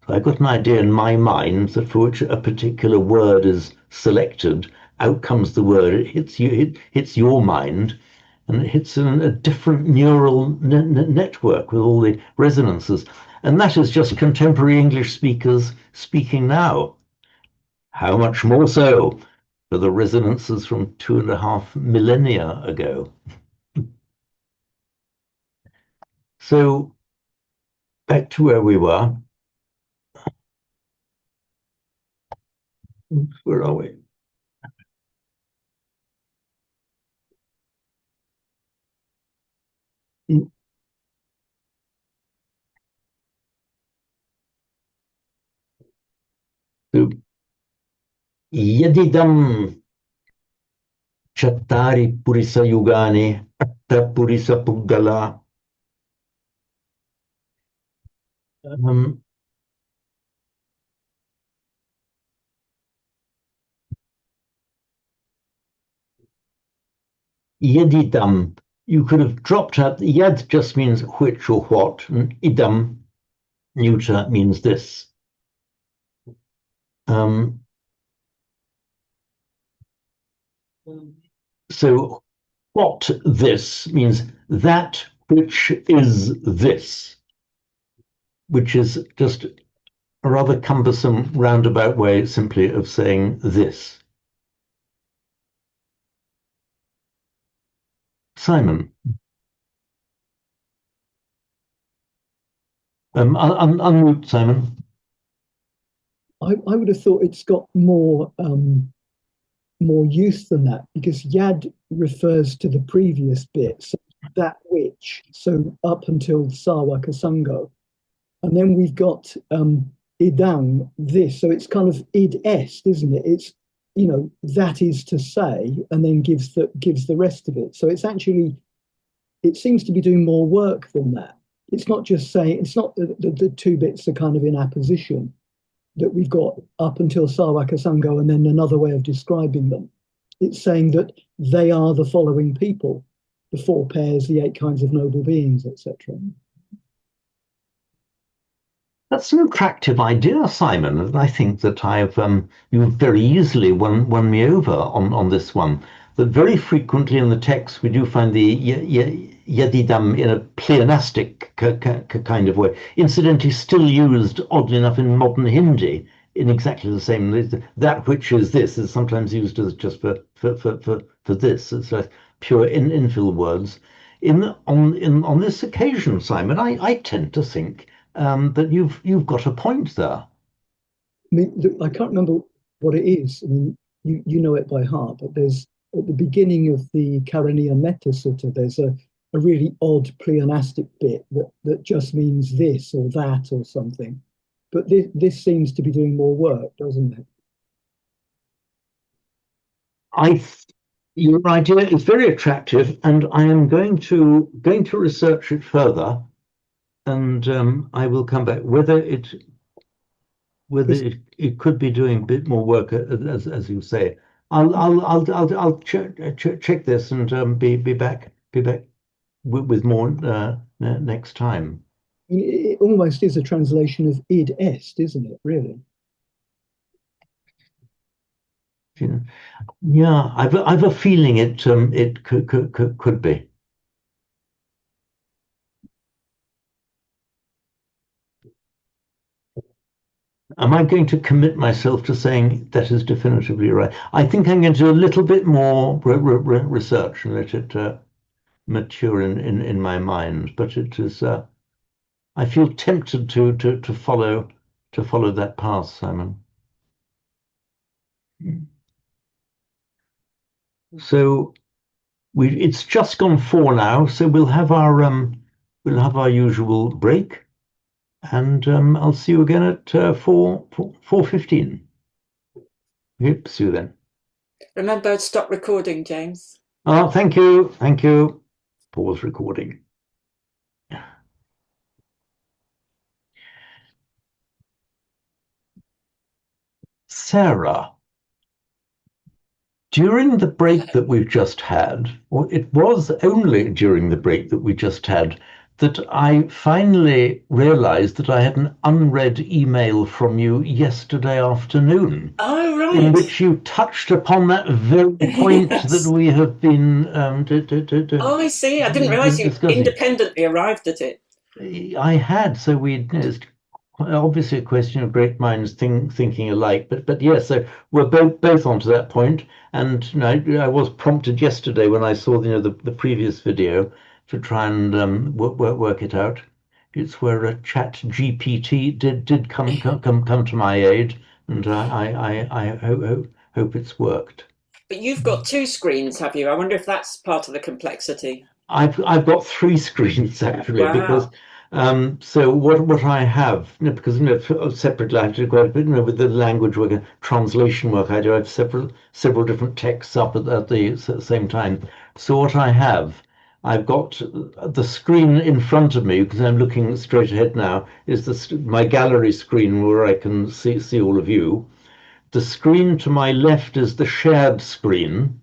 I've got an idea in my mind that for which a particular word is selected, out comes the word, it hits you, it hits your mind, and it hits a different neural network with all the resonances. And that is just contemporary English speakers speaking now. How much more so for the resonances from 2.5 millennia ago? So back to where we were. Where are we? So, yadidam chattari purisa yugani atta purisa puggala. Yadidam, you could have dropped out. Yad just means which or what, and idam, neuter, means this. So what this means that which is this, which is just a rather cumbersome roundabout way simply of saying this. Simon. Unmute, Simon. I would have thought it's got more use than that, because yad refers to the previous bit, so that which, so up until sawaka sango, and then we've got idam, this, so it's kind of id est, isn't it? It's, you know, that is to say, and then gives the rest of it. So it's actually it seems to be doing more work than that. It's not just saying, it's not the two bits are kind of in apposition, that we've got up until Sawaka Sango and then another way of describing them. It's saying that they are the following people, the four pairs, the 8 kinds of noble beings, etc. That's an attractive idea, Simon, and I think that you've very easily won me over on this one. That very frequently in the text we do find the yadidam in a pleonastic kind of way. Incidentally, still used, oddly enough, in modern Hindi in exactly the same. That which is this is sometimes used as just for this. It's like pure infill words. On this occasion, Simon, I tend to think that you've got a point there. I mean, I can't remember what it is. I mean, you know it by heart, but there's at the beginning of the Karaniya Metta Sutta, there's a really odd pleonastic bit that just means this or that or something. But this seems to be doing more work, doesn't it? Your idea is very attractive, and I am going to research it further, and I will come back whether it could be doing a bit more work, as you say. I'll check this and be back with more next time. I mean, it almost is a translation of id est, isn't it? Really? Yeah, I've a feeling it could be. Am I going to commit myself to saying that is definitively right? I think I'm going to do a little bit more research and let it mature in my mind. But it is. I feel tempted to follow that path, Simon. So it's just gone 4 now, so we'll have our usual break. And I'll see you again at 4:15. Yep, see you then. Remember, stop recording, James. Oh, thank you. Pause recording. Sarah, during the break that we've just had, or it was only during the break that we just had, that I finally realized that I had an unread email from you yesterday afternoon. Oh, right. In which you touched upon that very point that we have been Oh, I see. I didn't realize you independently arrived at it. I had, so it's obviously a question of great minds thinking alike, but yes, so we're both onto that point. And I was prompted yesterday when I saw the previous video to try and work it out. It's where a Chat GPT did come to my aid, and I hope it's worked. But you've got 2 screens, have you? I wonder if that's part of the complexity. I've got 3 screens actually. Wow. Because so what I have, because separately I have to do quite a bit with the language work and translation work. I have several different texts up at the same time. So what I have, I've got the screen in front of me, because I'm looking straight ahead now, is my gallery screen where I can see all of you. The screen to my left is the shared screen,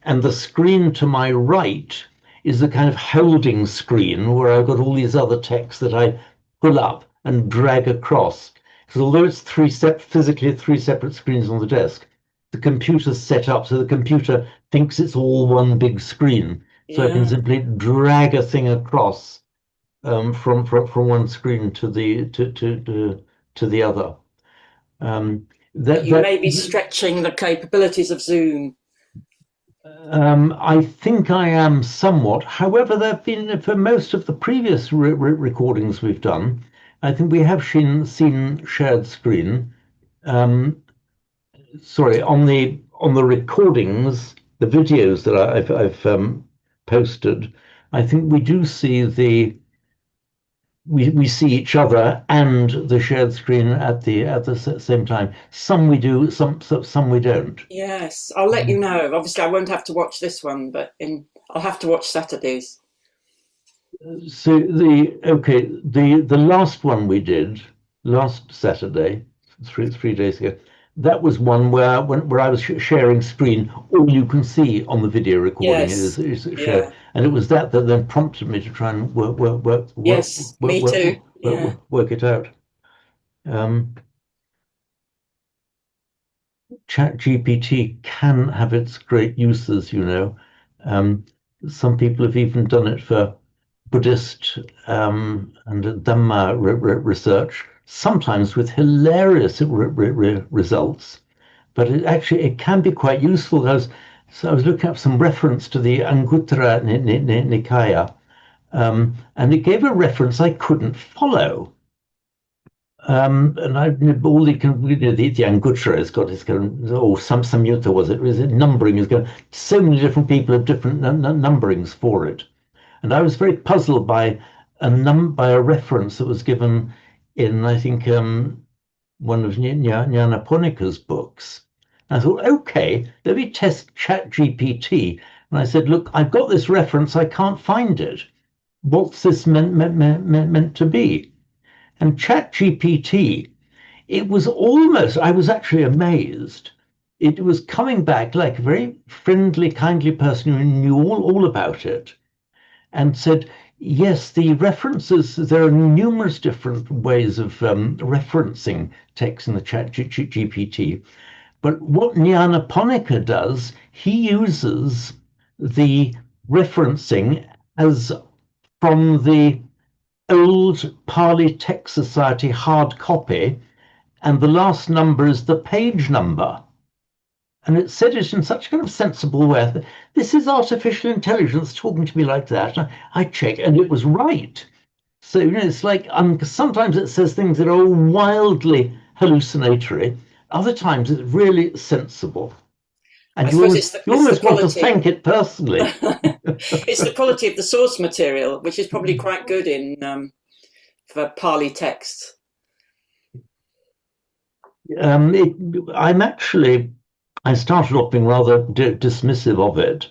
and the screen to my right is the kind of holding screen where I've got all these other texts that I pull up and drag across. Because although it's physically 3 separate screens on the desk, the computer's set up so the computer thinks it's all one big screen. So I can simply drag a thing across from one screen to the other. You may be stretching the capabilities of Zoom. I think I am somewhat. However, there have been, for most of the previous recordings we've done, I think we have seen shared screen. Sorry, on the recordings, the videos that I've posted, I think we do see we see each other and the shared screen at the same time. Some we do, some we don't. Yes, I'll let you know. Obviously, I won't have to watch this one, but I'll have to watch Saturday's. So the last one we did last Saturday, three days ago, that was one where I was sharing screen. All you can see on the video recording Yes. is shared, Yeah. and it was that then prompted me to try and Yes. Me too. Yeah. work it out. ChatGPT can have its great uses, you know. Some people have even done it for Buddhist and Dhamma research, sometimes with hilarious results. But it can be quite useful. I was looking up some reference to the Anguttara Nikaya, and it gave a reference I couldn't follow. And all the Anguttara has got his kind of, or some Samyutta was it? Was it numbering? Is going so many different people have different numberings for it, and I was very puzzled by a reference that was given in I think one of Nyanaponika's books. I thought, okay, let me test ChatGPT, and I said, look, I've got this reference, I can't find it. What's this meant to be? And ChatGPT, it was almost, I was actually amazed. It was coming back like a very friendly, kindly person who knew all about it and said, yes, the references, there are numerous different ways of referencing text in the ChatGPT. But what Nyanaponika does, he uses the referencing as from the old Pali Text Society hard copy, and the last number is the page number. And it said it in such a kind of sensible way that this is artificial intelligence talking to me like that. And I checked, and it was right. So, you know, it's like sometimes it says things that are wildly hallucinatory. Other times it's really sensible. And I suppose it's you almost the want to quality. thank it personally. It's the quality of the source material, which is probably quite good in for Pali text. I started off being rather dismissive of it,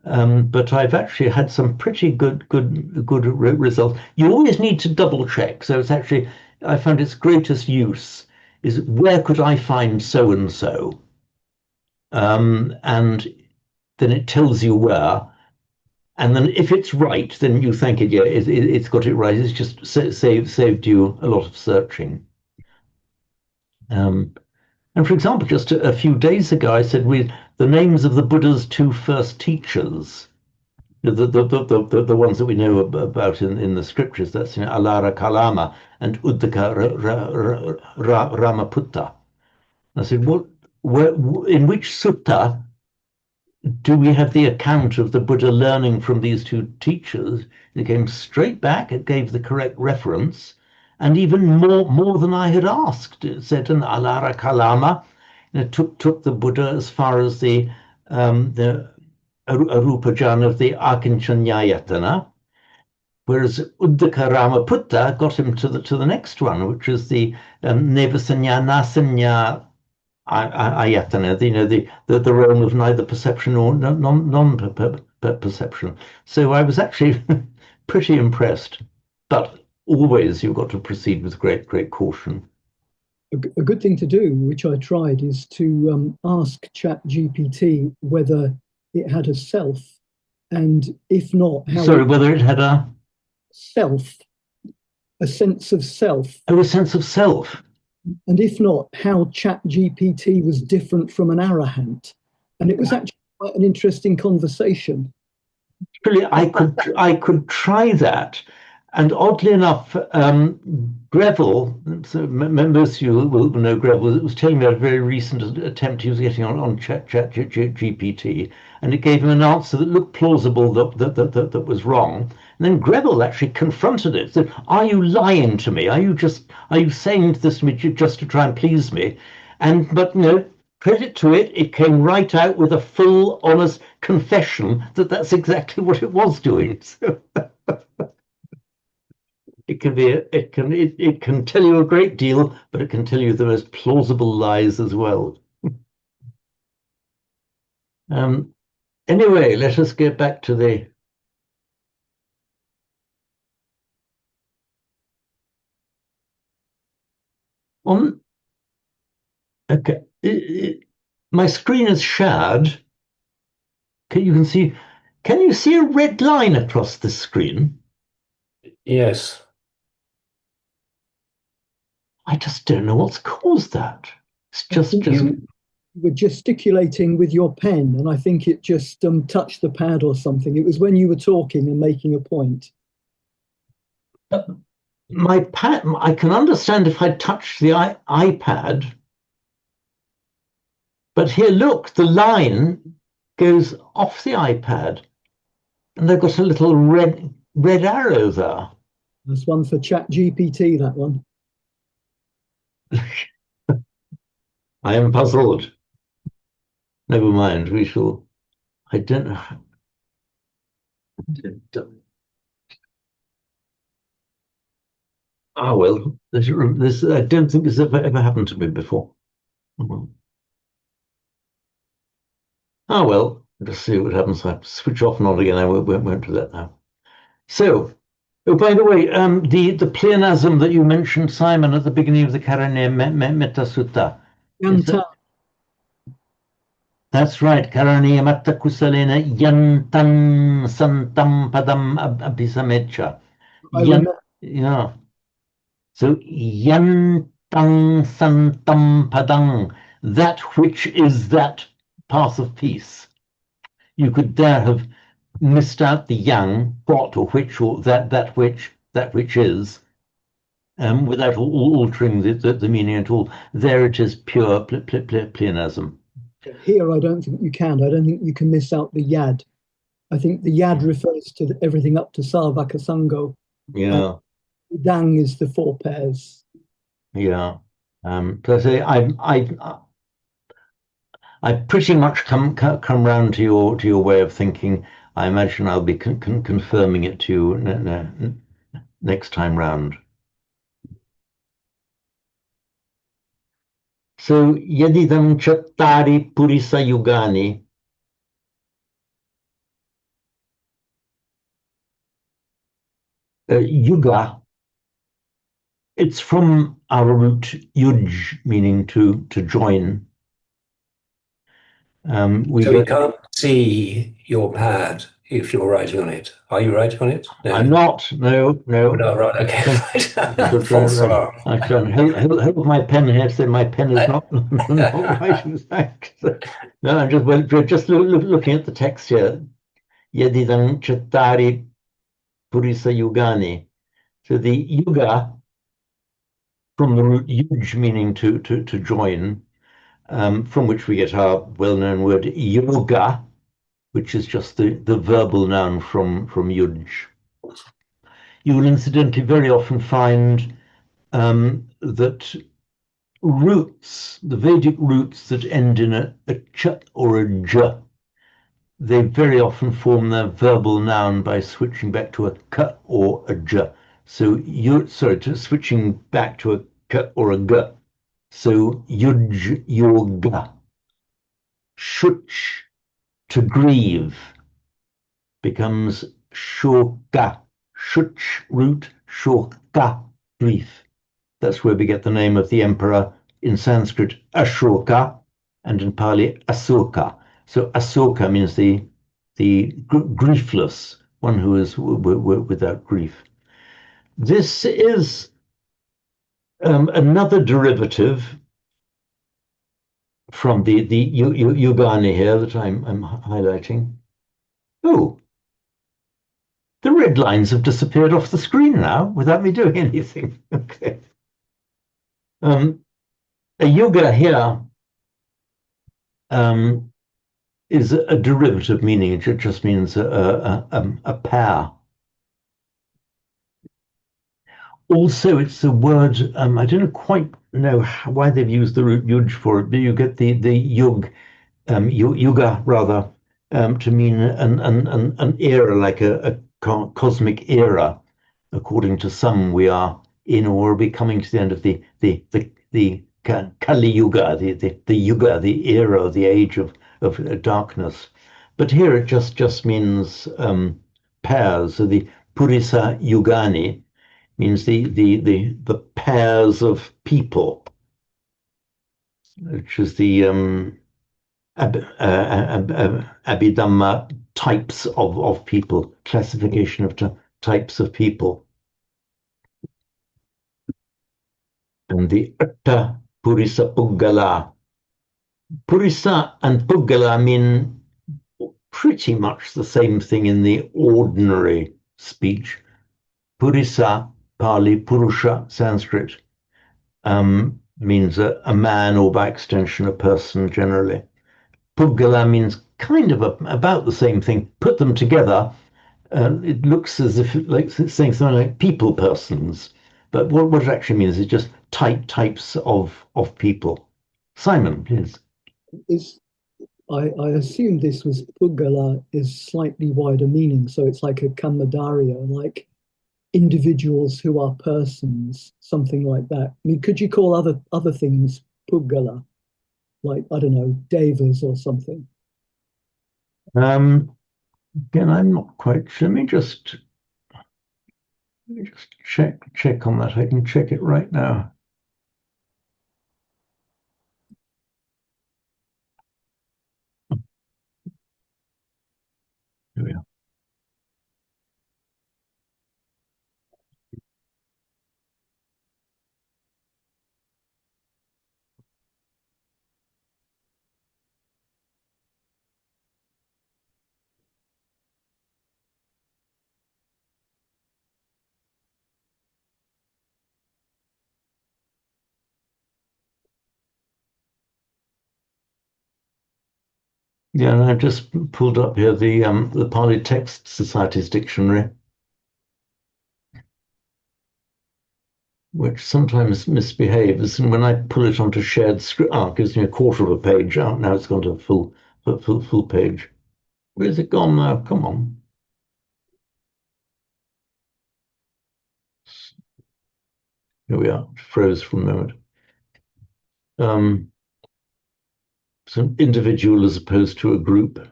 but I've actually had some pretty good results. You always need to double check. So it's actually, I found its greatest use is where could I find so and so, and then it tells you where. And then if it's right, then you thank it. Yeah, it's got it right. It's just saved you a lot of searching. And for example, just a few days ago, I said the names of the Buddha's two first teachers, the ones that we know about in the scriptures. That's Alara Kalama and Uddaka Ramaputta. I said, in which sutta do we have the account of the Buddha learning from these two teachers? It came straight back. It gave the correct reference, and even more than I had asked. It said an Alara Kalama. It took the Buddha as far as the Arupajana of the Akinchanyayatana, whereas Uddaka Ramaputta got him to the next one, which is the Nevasanya Nasanya ayatana, the realm of neither perception or non-perception. So I was actually pretty impressed, but always you've got to proceed with great caution. A good thing to do, which I tried, is to ask ChatGPT whether it had a self, and if not, how. Sorry, whether it had a self, a sense of self. Oh, a sense of self. And if not, how ChatGPT was different from an arahant. And it was actually quite an interesting conversation. Really, I could try that. And oddly enough, Greville, so most of you will know Greville, was telling me about a very recent attempt he was getting on ChatGPT, and it gave him an answer that looked plausible that was wrong. And then Greville actually confronted it, said, "Are you lying to me? Are you saying this to me just to try and please me?" But no, credit to it, it came right out with a full, honest confession that that's exactly what it was doing. So it can tell you a great deal, but it can tell you the most plausible lies as well. Anyway, let us get back to the On okay, my screen is shared. You can see. Can you see a red line across the screen? Yes. I just don't know what's caused that. It's just You were gesticulating with your pen, and I think it just touched the pad or something. It was when you were talking and making a point. my pad. I can understand if I touch the iPad, but here, look, the line goes off the iPad, and they've got a little red arrow there. That's one for Chat GPT, that one. I am puzzled. Never mind. We shall. I don't know. Ah, well, this I don't think this ever happened to me before. Ah, well, let's see what happens. I switch off and on again. I won't do that now. So, oh, by the way, the pleonasm that you mentioned, Simon, at the beginning of the Karane Metta Sutta. Yanta. That's right. Karaniya Matta Kusalena Yantan Santam Padam Abhisamecha. I remember. Yeah. So Yantang Santam Padang, that which is that path of peace. You could there have missed out the yang, what or which or that which is, without altering the meaning at all. There it is, pure pleonasm. Here, I don't think you can. I don't think you can miss out the yad. I think the yad refers to everything up to Sarvaka Sango. Yeah. Dang is the 4 pairs. Yeah. So I say I pretty much come round to your way of thinking. I imagine I'll be confirming it to you next time round. So yadidam chattari purisa yugani. Yuga. It's from our root yuj, meaning to join. So we can't see your pad if you're writing on it. Are you writing on it? No. I'm not. No. Oh, no, right. Okay. I can hold my pen here. So my pen is not writing back. No, I'm just looking at the text here. Yadidam chattari purisa yugani. So the yuga, from the root yuj, meaning to join, from which we get our well-known word yoga, which is just the verbal noun from yuj. You will incidentally very often find that roots, the Vedic roots that end in a ch or a j, they very often form their verbal noun by switching back to a k or a j. So switching back to a k or a g. So yuj, yoga. Shuch, to grieve, becomes shoka. Shuch root, shoka, grief. That's where we get the name of the emperor in Sanskrit, Ashoka, and in Pali, Asoka. So Asoka means the griefless, one who is without grief. This is another derivative from the Yugani here that I'm highlighting. Oh, the red lines have disappeared off the screen now without me doing anything. Okay. A yuga here is a derivative, meaning it just means a pair. Also, it's a word, I don't quite know why they've used the root yuj for it, but you get the yug, yuga rather, to mean an era, like a cosmic era. According to some, we are in or will be coming to the end of the Kali Yuga, the Yuga, the era, the age of darkness. But here it just means pairs. So the Purisa Yugani means the pairs of people, which is the Abhidhamma types of people, classification of types of people. And the Atta Purisa Puggala. Purisa and Puggala mean pretty much the same thing in the ordinary speech. Purisa, Pali, Purusha, Sanskrit, means a man, or by extension a person generally. Puggala means kind of about the same thing. Put them together, it looks as if like saying something like people persons, but what it actually means is just types of people. Simon, please. I assume this was Puggala is slightly wider meaning, so it's like a Kamadarya, like individuals who are persons, something like that. I mean, could you call other things Puggala? Like, I don't know, devas or something? Again, I'm not quite sure. Let me just check on that. I can check it right now. Here we are. Yeah, and I've just pulled up here the Pali Text Society's dictionary, which sometimes misbehaves, and when I pull it onto shared screen, it gives me a quarter of a page. Out now, it's gone to a full page. Where's it gone now? Come on. Here we are. It froze for a moment. So an individual as opposed to a group.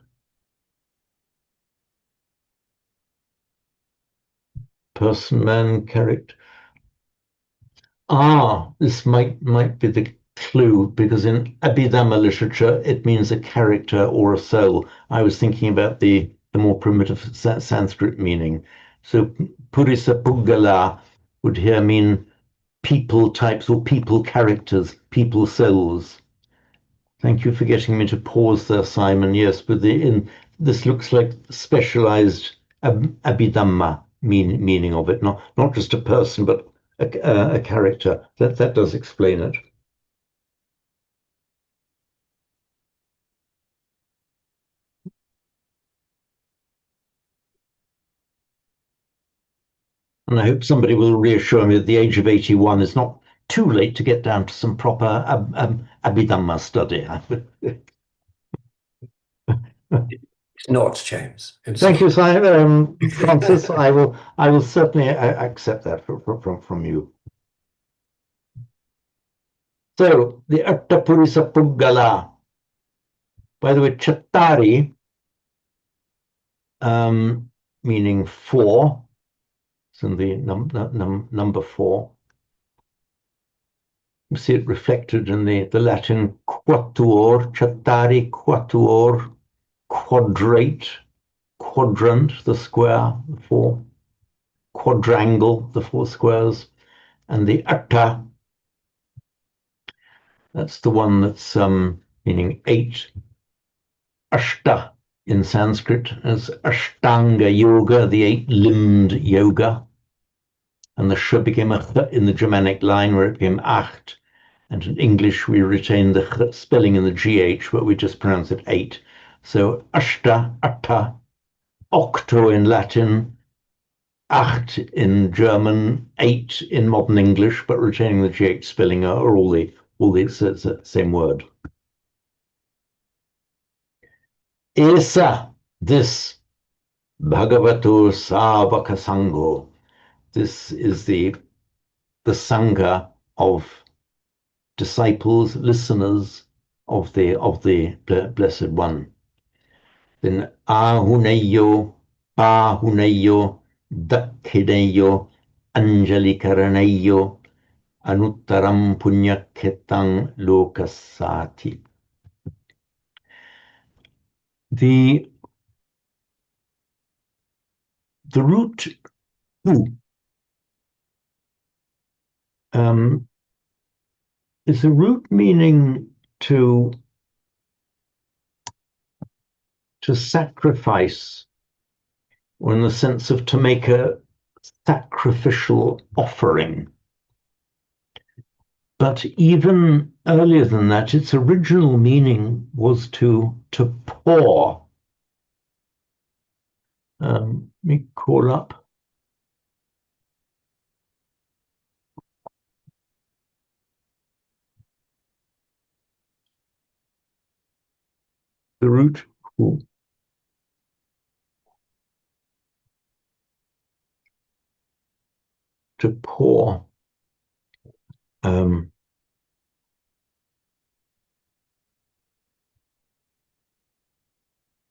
Person, man, character. This might be the clue, because in Abhidhamma literature it means a character or a soul. I was thinking about the more primitive Sanskrit meaning. So Purisa Puggala would here mean people types or people characters, people souls. Thank you for getting me to pause there, Simon. Yes, but this looks like specialized Abhidhamma meaning of it, not just a person, but a character. That does explain it. And I hope somebody will reassure me at the age of 81 is not too late to get down to some proper Abhidhamma study. It's not, James. It's Thank you, not. Simon, Francis. I will certainly accept that from you. So the Attapurisa Puggala. By the way, Chattari, meaning four, it's in the number four. You see it reflected in the Latin quatuor, Chattari quatuor, quadrate, quadrant, the square, the four, quadrangle, the four squares, and the Atta, that's the one that's meaning eight. Ashta in Sanskrit as Ashtanga Yoga, the eight-limbed yoga. And the sh became a ch in the Germanic line, where it became acht. And in English, we retain the ch spelling in the GH, but we just pronounce it eight. So Ashta, Atta, octo in Latin, acht in German, eight in modern English, but retaining the GH spelling are all the same word. Esa, this Bhagavato Savaka Sangho. This is the Sangha of disciples, listeners of the Blessed One. Then Ahuneyo, Pahuneyo, Dakhineyo, Anjali Karaneyo, anuttaram punyakhetang lokasati. The root hu is a root meaning to sacrifice, or in the sense of to make a sacrificial offering. But even earlier than that, its original meaning was to pour. Let me call up the root hu. To pour.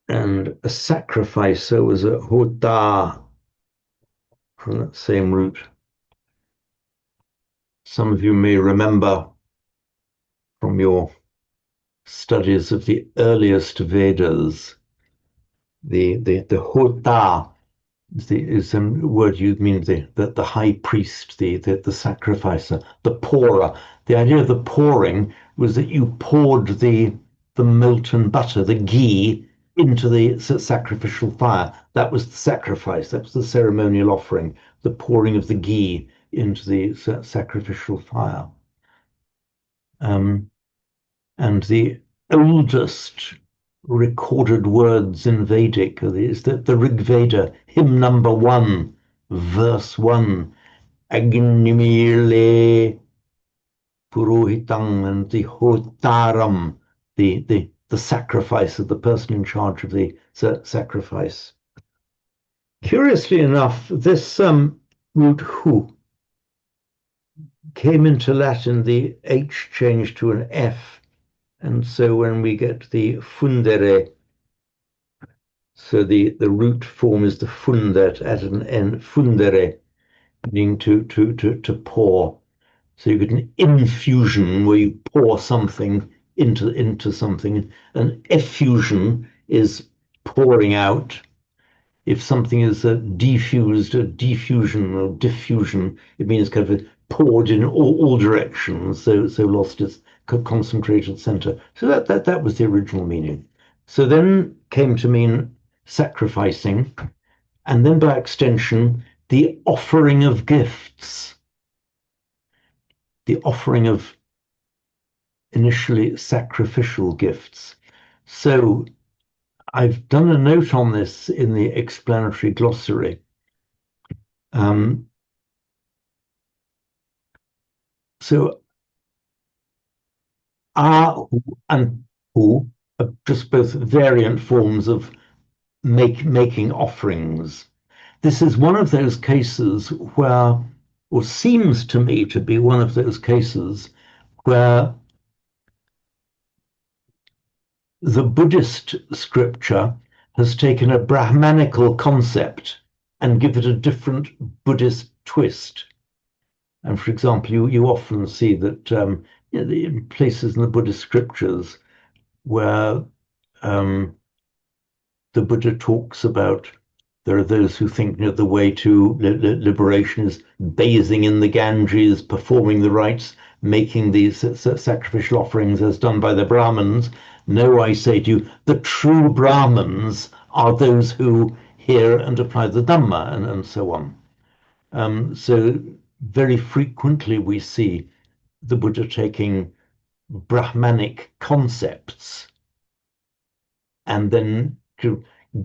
And a sacrificer was a hota from that same root. Some of you may remember from your studies of the earliest Vedas, the hota is a word you mean the high priest, the sacrificer, the pourer. The idea of the pouring was that you poured the molten butter, the ghee, into the sacrificial fire. That was the sacrifice. That was the ceremonial offering, the pouring of the ghee into the sacrificial fire. And the oldest recorded words in Vedic is that the Rig Veda, hymn number 1, verse 1, Agnimile Purohitang, and the Hotaram, the sacrifice of the person in charge of the sacrifice. Curiously enough, this root hu came into Latin, the H changed to an F. And so when we get the fundere, so the root form is the fundet at an end, fundere, meaning to pour. So you get an infusion where you pour something into something. An effusion is pouring out. If something is diffused, a diffusion or diffusion, it means kind of poured in all directions, so lost its concentrated center. So that was the original meaning. So then came to mean sacrificing, and then by extension, the offering of gifts. The offering of initially sacrificial gifts. So I've done a note on this in the explanatory glossary. So ahu and hu are just both variant forms of making offerings. This is one of those cases where, or seems to me to be one of those cases where the Buddhist scripture has taken a Brahmanical concept and given it a different Buddhist twist. And for example, you often see that in places in the Buddhist scriptures where the Buddha talks about, there are those who think the way to liberation is bathing in the Ganges, performing the rites, making these sacrificial offerings as done by the Brahmins. No, I say to you, the true Brahmins are those who hear and apply the Dhamma, and so on. So very frequently we see the Buddha taking Brahmanic concepts and then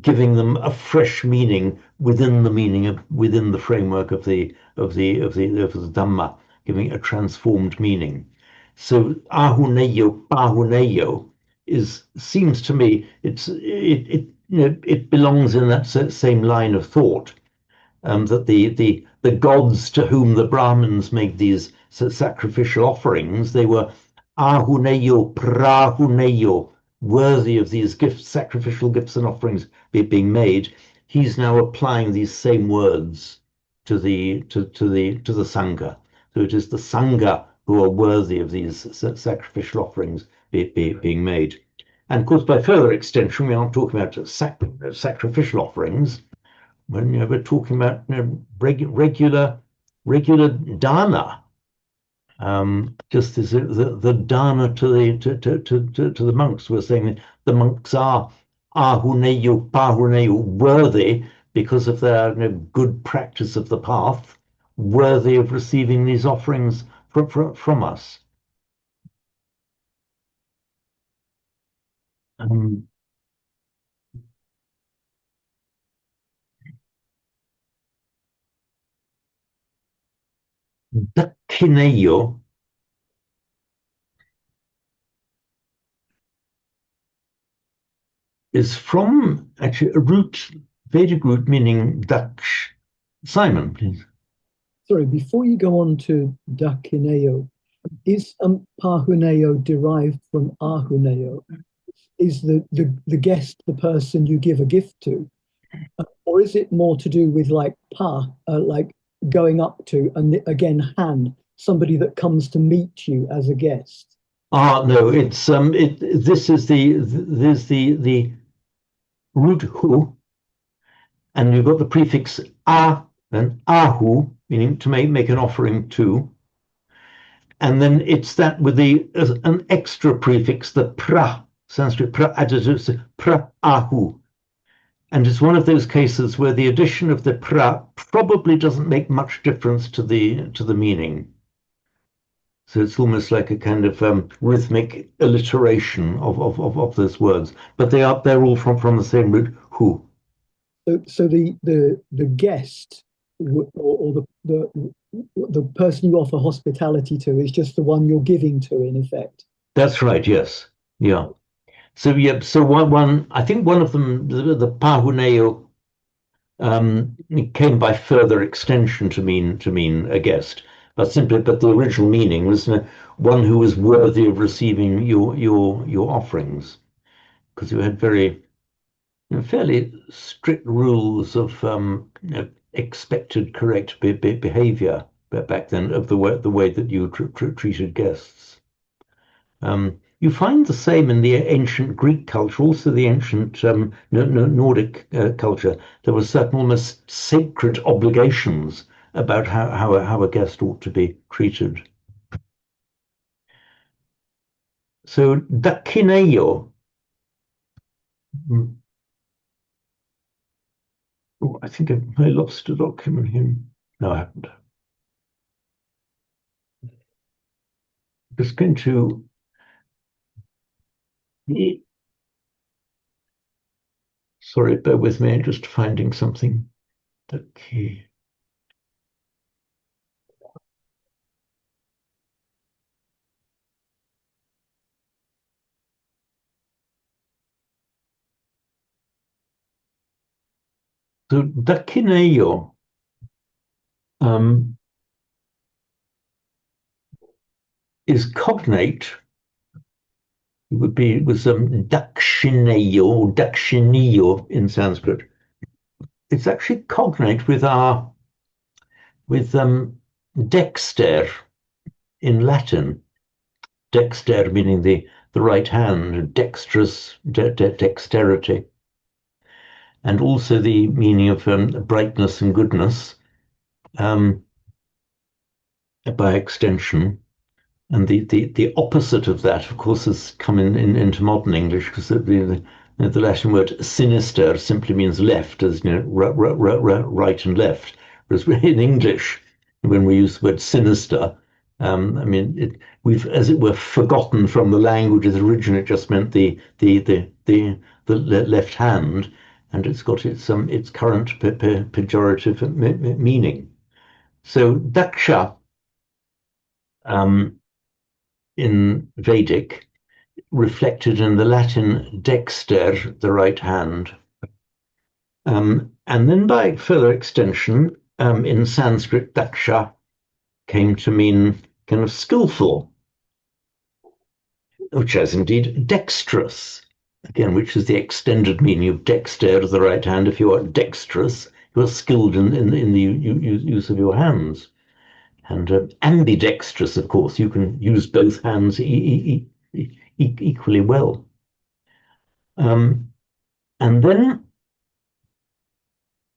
giving them a fresh meaning within the framework of the Dhamma, giving a transformed meaning. So ahuneyo, pahuneyo seems to me it belongs in that same line of thought. That the gods to whom the Brahmins made these sacrificial offerings, they were ahuneyo, prahuneyo, worthy of these gifts, sacrificial gifts and offerings being made. He's now applying these same words to the Sangha. So it is the Sangha who are worthy of these sacrificial offerings being made. And of course, by further extension, we aren't talking about sacrificial offerings. When we're talking about regular dana, just as the dana to the monks. We're saying that the monks are ahuneyo pahuneyo, worthy because of their good practice of the path, worthy of receiving these offerings from us. Dakineyo is from actually a root, Vedic root meaning Daksh. Simon, please. Sorry, before you go on to Dakineo, is Pahuneo derived from Ahuneo? Is the guest the person you give a gift to? Or is it more to do with like like going up to, and again, Han, somebody that comes to meet you as a guest? No, it's this is the root hu, and you've got the prefix a and ahu, meaning to make an offering to. And then it's that with an extra prefix, the pra, Sanskrit pra adjective, pra ahu. And it's one of those cases where the addition of the pra probably doesn't make much difference to the meaning. So it's almost like a kind of rhythmic alliteration of those words, but they're all from the same root, hu. So the guest or the person you offer hospitality to is just the one you're giving to, in effect. That's right. Yes. Yeah. So yeah. So one I think one of them, the pahuneo, came by further extension to mean a guest, but the original meaning was one who was worthy of receiving your offerings, because you had very fairly strict rules of expected correct behavior back then of the way that you treated guests. You find the same in the ancient Greek culture, also the ancient Nordic culture. There were certain almost sacred obligations about how a guest ought to be treated. So dakineio. Oh, I think I lost a document here. No, I haven't. Just going to. Sorry, bear with me. I'm just finding something. Okay. So dakineio is cognate. It would be dakshineyo or dakshiniyo in Sanskrit. It's actually cognate with dexter in Latin. Dexter meaning the right hand, dexterous, dexterity, and also the meaning of brightness and goodness by extension. And the opposite of that, of course, has come into modern English, because the Latin word sinister simply means left, as right and left. Whereas in English, when we use the word sinister, I mean, we've, as it were, forgotten from the language's origin. It just meant the left hand, and it's got its current pejorative meaning. So daksha in Vedic reflected in the Latin dexter, the right hand. And then by further extension, in Sanskrit, daksha came to mean kind of skillful, which is indeed dexterous, again, which is the extended meaning of dexter, the right hand. If you are dexterous, you are skilled in the use of your hands. and ambidextrous, of course. You can use both hands equally well. And then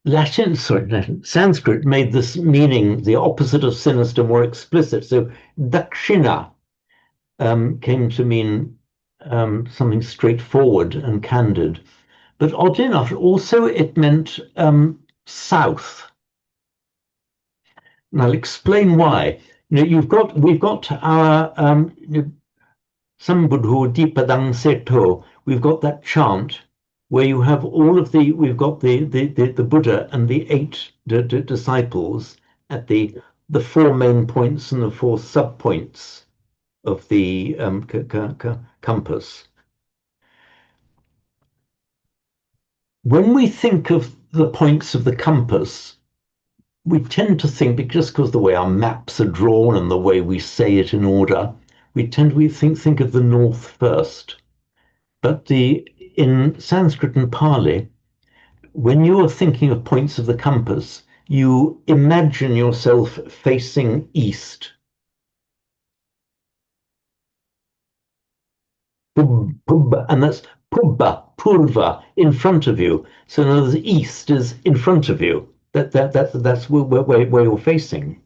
Sanskrit made this meaning, the opposite of sinister, more explicit. So dakshina came to mean something straightforward and candid. But oddly enough, also it meant south. And I'll explain why. We've got our Sambudho Dipadang Seto. We've got that chant where you have we've got the Buddha and the 8 disciples at the 4 main points and the 4 sub-points of the compass. When we think of the points of the compass, we tend to think, just because the way our maps are drawn and the way we say it in order, we think of the north first. But in Sanskrit and Pali, when you are thinking of points of the compass, you imagine yourself facing east. And that's Pubba, Purva, in front of you. So in other words, east is in front of you. That's where you're facing.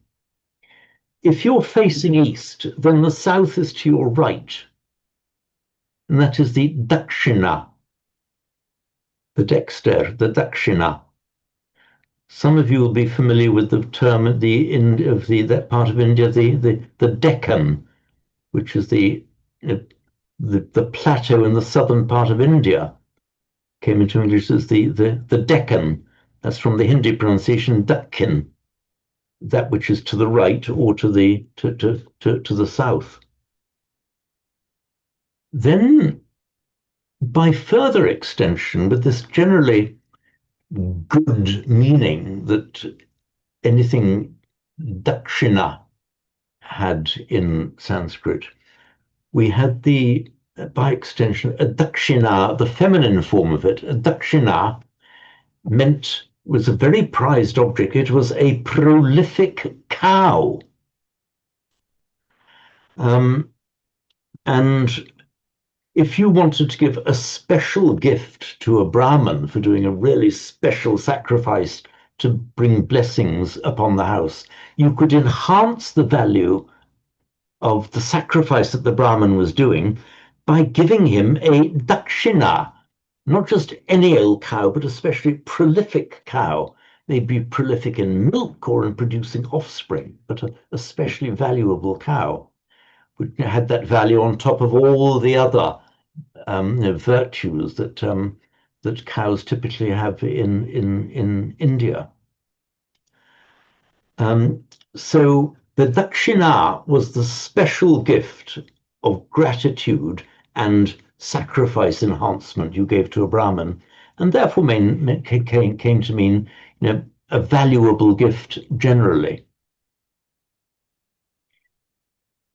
If you're facing east, then the south is to your right. And that is the Dakshina, the dexter, the Dakshina. Some of you will be familiar with the term of that part of India, the Deccan, which is the plateau in the southern part of India, came into English as the Deccan. That's from the Hindi pronunciation Dakkin, that which is to the right or to the south. Then, by further extension, with this generally good meaning that anything Dakshina had in Sanskrit, we had by extension, a Dakshina, the feminine form of it. A Dakshina was a very prized object. It was a prolific cow. And if you wanted to give a special gift to a Brahmin for doing a really special sacrifice to bring blessings upon the house, you could enhance the value of the sacrifice that the Brahmin was doing by giving him a dakshina, not just any old cow, but especially prolific cow. They'd be prolific in milk or in producing offspring, but a especially valuable cow, which had that value on top of all the other virtues that cows typically have in India. So the dakshina was the special gift of gratitude and sacrifice enhancement you gave to a Brahmin, and therefore came to mean a valuable gift generally.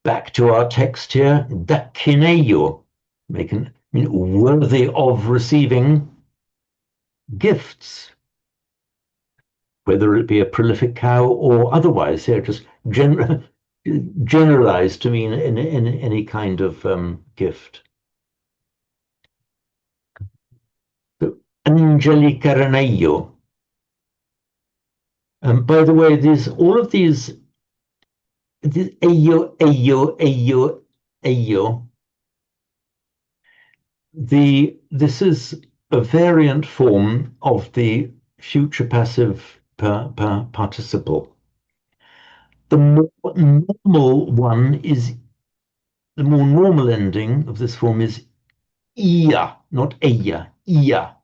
Back to our text here, dakineyo, worthy of receiving gifts, whether it be a prolific cow or otherwise. Here, just generalized to mean in any kind of gift. So, Angelikaranayyo. By the way, all of these ayo, ayo, ayo, ayo. This is a variant form of the future passive participle. The more normal ending of this form is iya, not aya, iya.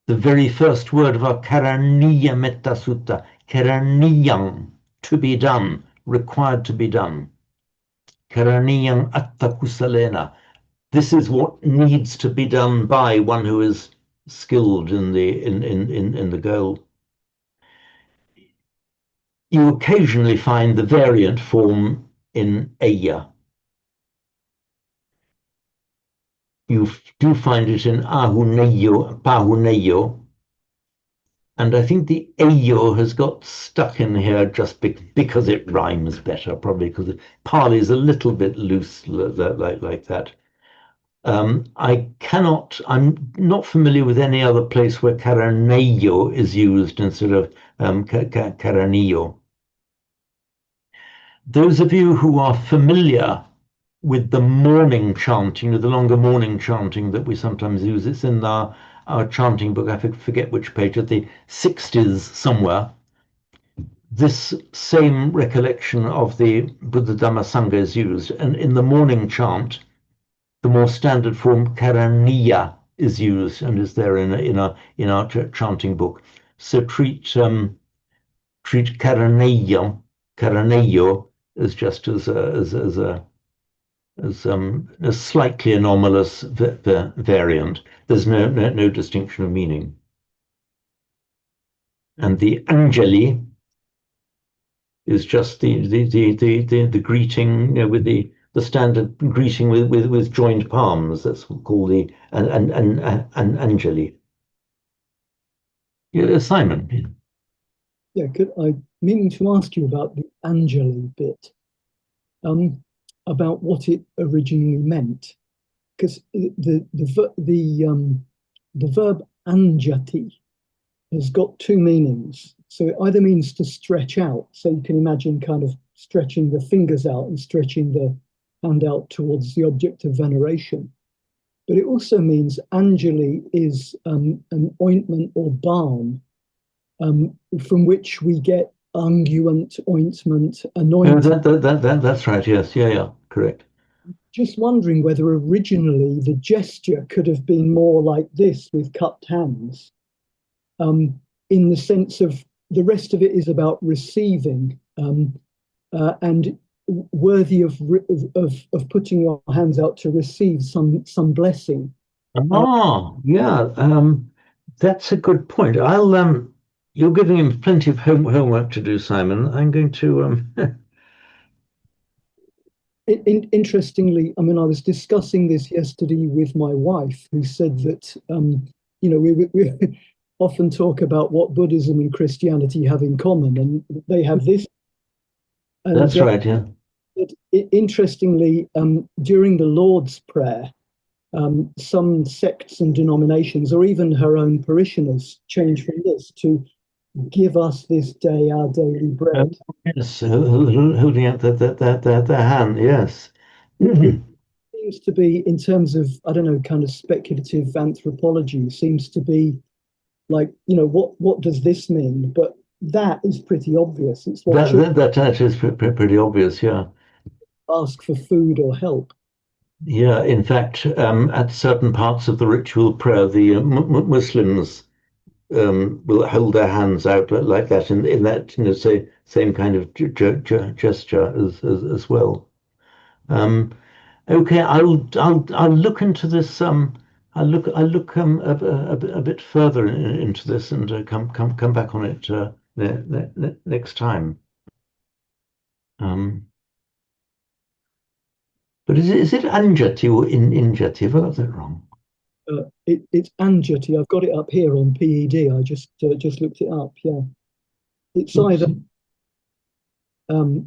The very first word of our Karaniya Metta Sutta, Karaniyam, to be done, required to be done. Karaniyam Atta Kusalena. This is what needs to be done by one who is skilled in the goal. You occasionally find the variant form in aya. You do find it in ahuneyo, pahuneyo. And I think the ayo has got stuck in here just because it rhymes better, probably because Pali is a little bit loose like that. I'm not familiar with any other place where karaneyo is used instead of karanillo. Those of you who are familiar with the morning chanting, the longer morning chanting that we sometimes use, it's in our chanting book. I forget which page, at the 60s somewhere. This same recollection of the Buddha Dhamma Sangha is used, and in the morning chant, the more standard form karaniya is used and is there in our chanting book. So treat karaneyo as just as a slightly anomalous variant. There's no distinction of meaning. And the Anjali is just the greeting, you know, with the standard greeting with joined palms. That's called the an Anjali. Yeah, Simon. Yeah, I meaning to ask you about the Anjali bit, about what it originally meant, because the verb anjati has got two meanings. So it either means to stretch out, so you can imagine kind of stretching the fingers out and stretching the hand out towards the object of veneration. But it also means Anjali is an ointment or balm from which we get unguent, ointment, anointing. That's right. Yes. Yeah. Correct. Just wondering whether originally the gesture could have been more like this with cupped hands, in the sense of the rest of it is about receiving and worthy of putting your hands out to receive some blessing. Oh, yeah. That's a good point. You're giving him plenty of homework to do, Simon. I'm going to Interestingly, I mean, I was discussing this yesterday with my wife, who said that we often talk about what Buddhism and Christianity have in common, and they have this. And, that's right. Yeah. Interestingly, during the Lord's Prayer, some sects and denominations, or even her own parishioners, change from this to "Give us this day our daily bread." Yes, holding out the hand. Yes. Seems to be, in terms of, I don't know, kind of speculative anthropology, seems to be like, what does this mean? But that is pretty obvious. It's what that is pretty obvious. Yeah. ask for food or help. Yeah. In fact, at certain parts of the ritual prayer, the Muslims will hold their hands out like that in that same kind of gesture as well. Okay, I'll look into this. I'll look a bit further into this and come back on it next time. But is it Anjati or Injati? Have I got that wrong? It's Anjati. I've got it up here on PED. I just looked it up. Yeah, it's either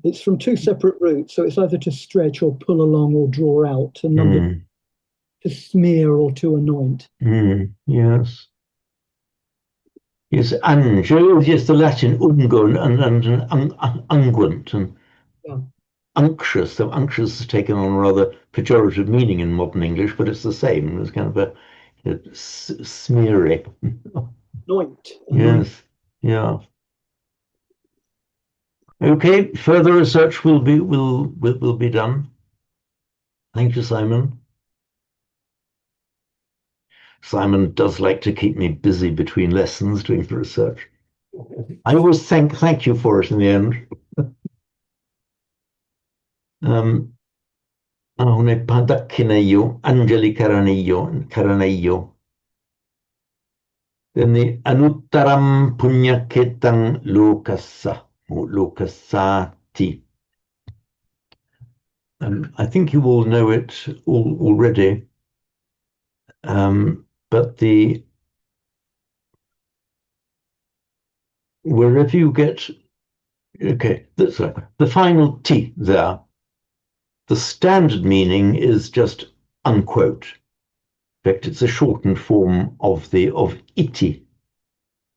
it's from two separate roots, so it's either to stretch or pull along or draw out, and number to smear or to anoint. Yes. Yes, ange is the Latin unguent and unguent and Yeah. unctuous. So unctuous has taken on a rather pejorative meaning in modern English, but it's the same. It's kind of a smeary. Anoint. Yes. Yeah. Okay. Further research will be done. Thank you, Simon. Simon does like to keep me busy between lessons doing the research. I always thank you for it in the end. Ne Padakineyo, Angeli Karaneyo. Then the Anuttaram Punyaketang Lokasati. I think you all know it already. But the wherever you get, okay, that's right, the final T there, the standard meaning is just unquote. In fact, it's a shortened form of iti.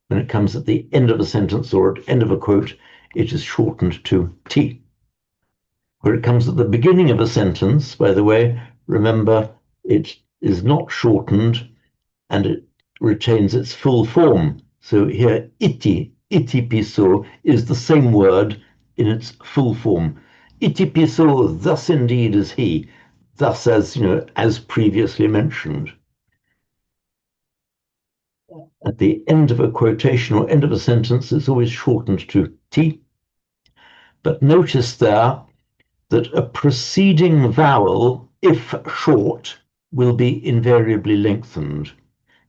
When it comes at the end of a sentence or at the end of a quote, it is shortened to T. Where it comes at the beginning of a sentence, by the way, remember it is not shortened and it retains its full form. So here, iti piso is the same word in its full form. Iti piso, thus indeed is he, thus as, as previously mentioned. At the end of a quotation or end of a sentence, it's always shortened to T. But notice there that a preceding vowel, if short, will be invariably lengthened.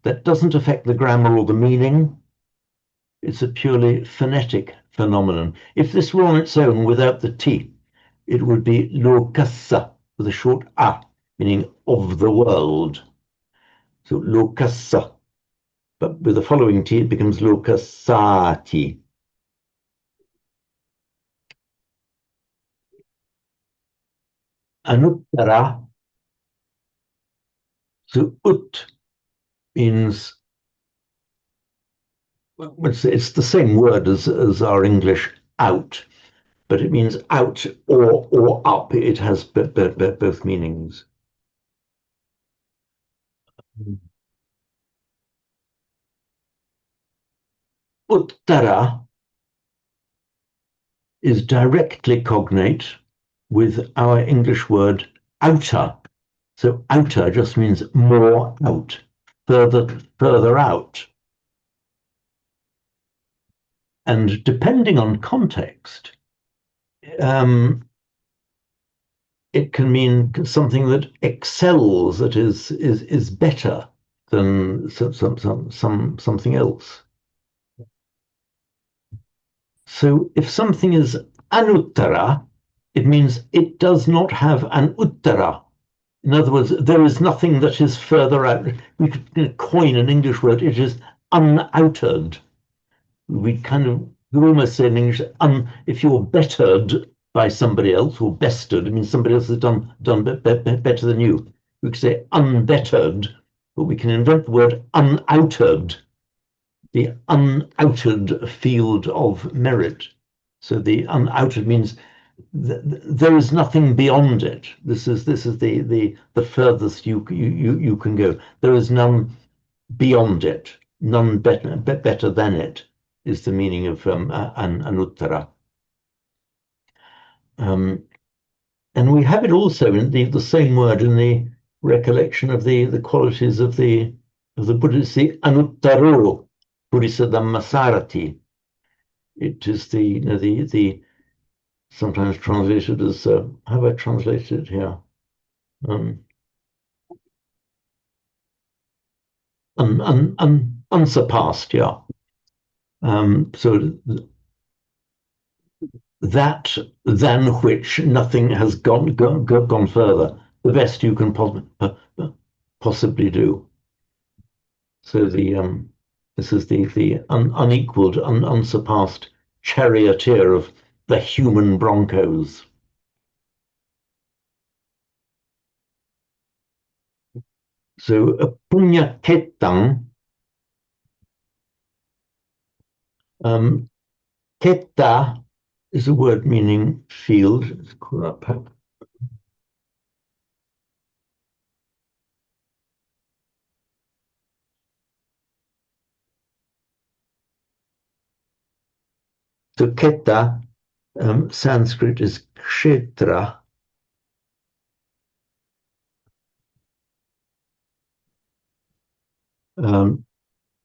That doesn't affect the grammar or the meaning. It's a purely phonetic phenomenon. If this were on its own without the T, it would be lokassa with a short A, meaning of the world. So lokassa. But with the following T, it becomes lokassati. Anuttara. So ut means, well, it's the same word as our English out, but it means out or up. It has both meanings. Uttara is directly cognate with our English word outer. So outer just means more out, further out. And depending on context, it can mean something that excels, that is better than something else. So if something is anuttara, it means it does not have an uttara. In other words, there is nothing that is further out. We could coin an English word, it is unoutered. We almost say in English, if you're bettered by somebody else, or bested, it means somebody else has done better than you. We could say unbettered, but we can invent the word unoutered, the unouted field of merit. So the unouted means there is nothing beyond it. This is the furthest you can go. There is none beyond it, none better than it, is the meaning of anuttara. And we have it also in the same word in the recollection of the qualities of the Buddha. It's the anuttaro Purisadamasarati. It is the sometimes translated as how have I translated it here? Unsurpassed, yeah. So that than which nothing has gone further, the best you can possibly do. So this is the unequaled, unsurpassed charioteer of the human broncos. So punya ketang, keta is a word meaning field. Let's call that back. So keta, Sanskrit is kshetra.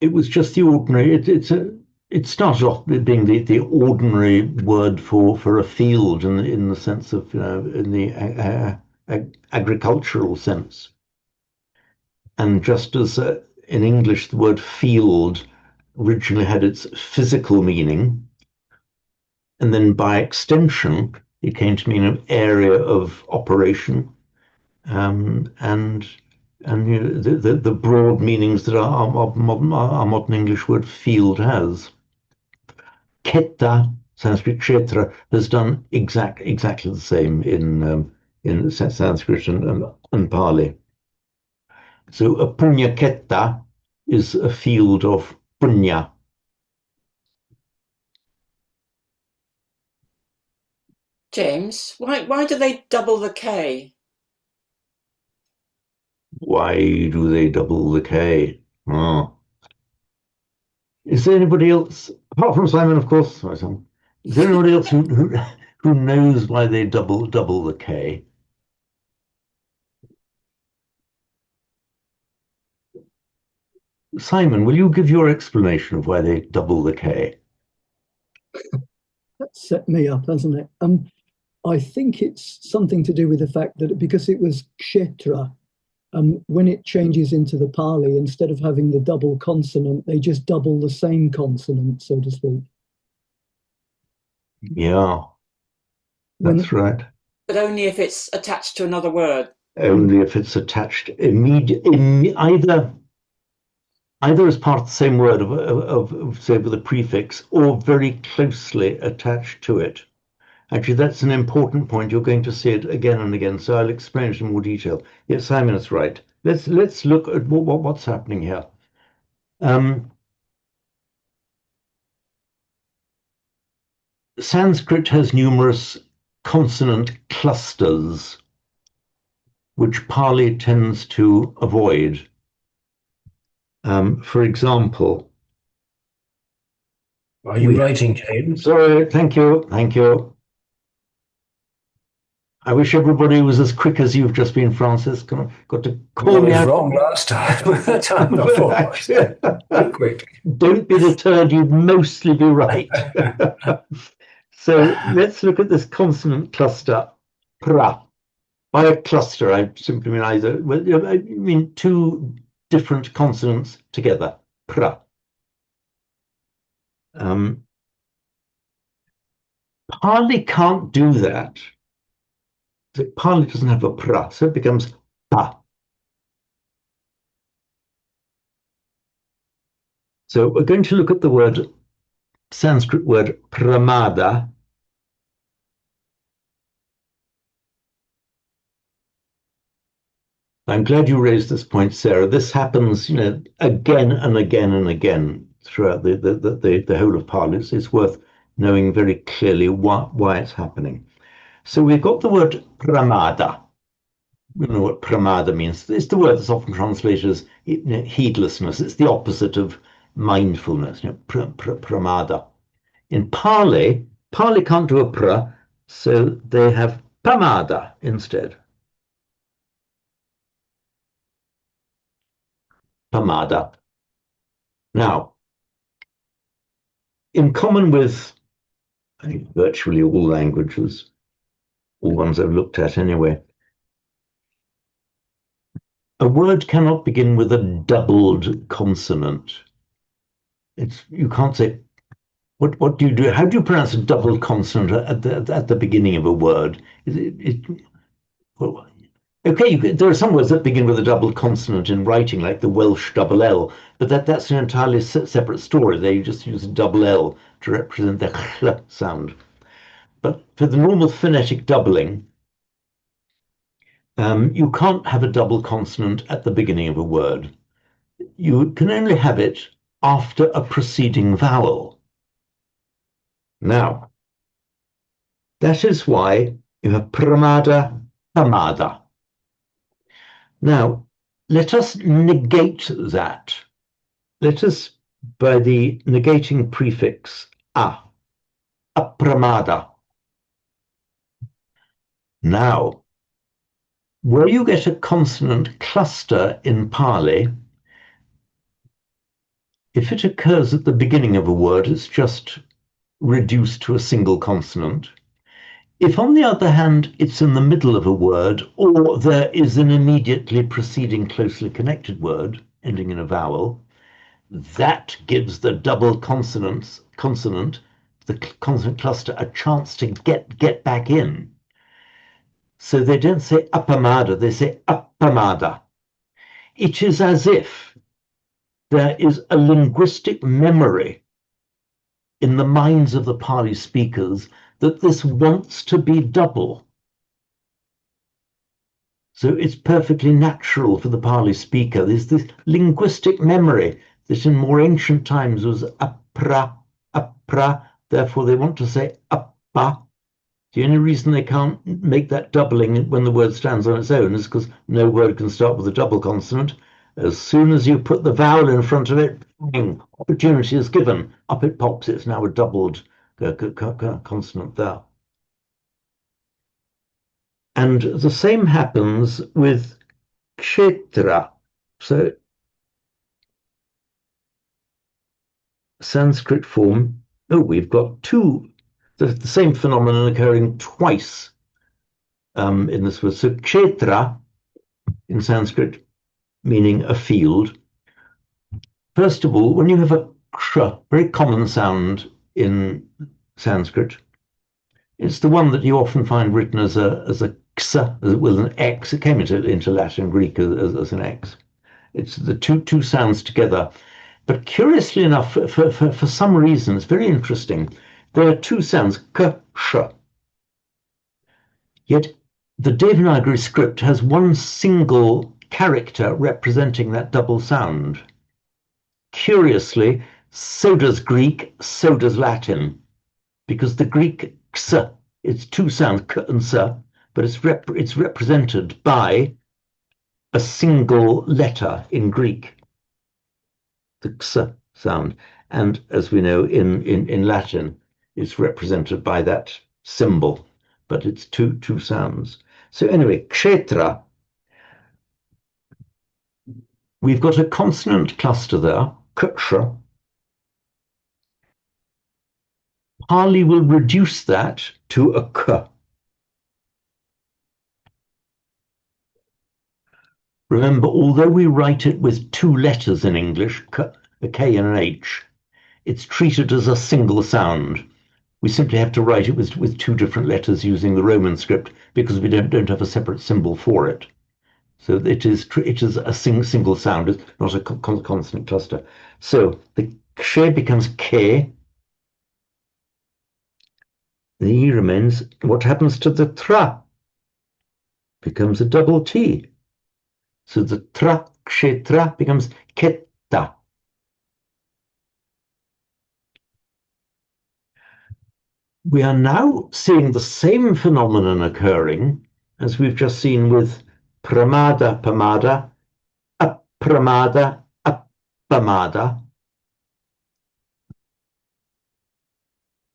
It was just the ordinary. It started off being the ordinary word for a field in the sense of in the agricultural sense. And just as in English the word field originally had its physical meaning, and then by extension it came to mean an area of operation, and the broad meanings that our modern English word field has. Ketta, Sanskrit kshetra, has done exactly the same in Sanskrit and Pali. So a punya ketta is a field of punya. James, why do they double the K? Why do they double the K? Oh. Is there anybody else, apart from Simon, of course? Sorry, Simon. Is there anybody else who knows why they double the K? Simon, will you give your explanation of why they double the K? That set me up, hasn't it? I think it's something to do with the fact that because it was kshetra, when it changes into the Pali, instead of having the double consonant, they just double the same consonant, so to speak. Yeah, that's right. But only if it's attached to another word. Only if it's attached either as part of the same word of say with a prefix, or very closely attached to it. Actually, that's an important point. You're going to see it again and again, so I'll explain it in more detail. Yes, Simon is right. Let's look at what's happening here. Sanskrit has numerous consonant clusters, which Pali tends to avoid. For example, are you writing, James? Sorry, thank you. I wish everybody was as quick as you've just been, Francis. Got to call me out. Wrong last time. The time before. So quick. Don't be deterred, you'd mostly be right. So let's look at this consonant cluster, pra. By a cluster, I simply mean I mean two different consonants together, pra. Pali can't do that. Pali doesn't have a pra, so it becomes pa. So we're going to look at the Sanskrit word pramada. I'm glad you raised this point, Sarah. This happens, again and again and again throughout the whole of Pali. It's worth knowing very clearly why it's happening. So we've got the word pramada. We know what pramada means. It's the word that's often translated as heedlessness. It's the opposite of mindfulness, pramada. In Pali can't do a pra, so they have pamada instead. Pamada. Now, in common with, I think, virtually all languages, all ones I've looked at anyway, a word cannot begin with a doubled consonant. You can't say, what do you do? How do you pronounce a doubled consonant at the beginning of a word? Well, okay, there are some words that begin with a double consonant in writing, like the Welsh double L, but that's an entirely separate story. They just use a double L to represent the hl sound. But for the normal phonetic doubling, you can't have a double consonant at the beginning of a word. You can only have it after a preceding vowel. Now, that is why you have pramada, pamada. Now, let us negate that. Let us, by the negating prefix a, apramada. Now, where you get a consonant cluster in Pali, if it occurs at the beginning of a word, it's just reduced to a single consonant. If, on the other hand, it's in the middle of a word, or there is an immediately preceding closely connected word ending in a vowel, that gives the double consonant, the consonant cluster, a chance to get back in. So they don't say apamada, they say apamada. It is as if there is a linguistic memory in the minds of the Pali speakers that this wants to be double. So it's perfectly natural for the Pali speaker. There's this linguistic memory that in more ancient times was apra, apra, therefore they want to say appa. The only reason they can't make that doubling when the word stands on its own is because no word can start with a double consonant. As soon as you put the vowel in front of it, bang, opportunity is given. Up it pops. It's now a doubled consonant there. And the same happens with kshetra. So Sanskrit form. Oh, we've got two, the same phenomenon occurring twice in this word. So kshetra in Sanskrit meaning a field. First of all, when you have a ksha, very common sound in Sanskrit, it's the one that you often find written as a ksa with an x. It came into Latin and Greek as an x. It's the two sounds together. But curiously enough, for some reason, it's very interesting. There are two sounds, k, sh. Yet the Devanagari script has one single character representing that double sound. Curiously, so does Greek, so does Latin, because the Greek ks, it's two sounds, k and s, but it's represented by a single letter in Greek, the ks sound. And as we know, in Latin, it's represented by that symbol, but it's two sounds. So anyway, kshetra, we've got a consonant cluster there, ksha. Pali will reduce that to a k. Remember, although we write it with two letters in English, a K and an H, it's treated as a single sound. We simply have to write it with two different letters using the Roman script because we don't have a separate symbol for it. So it is a single sound, it's not a consonant cluster. So the kshe becomes k. The e remains. What happens to the tra? Becomes a double T. So the tra, kshetra becomes ketta. We are now seeing the same phenomenon occurring as we've just seen with pramada, pamada, apramada, appamada,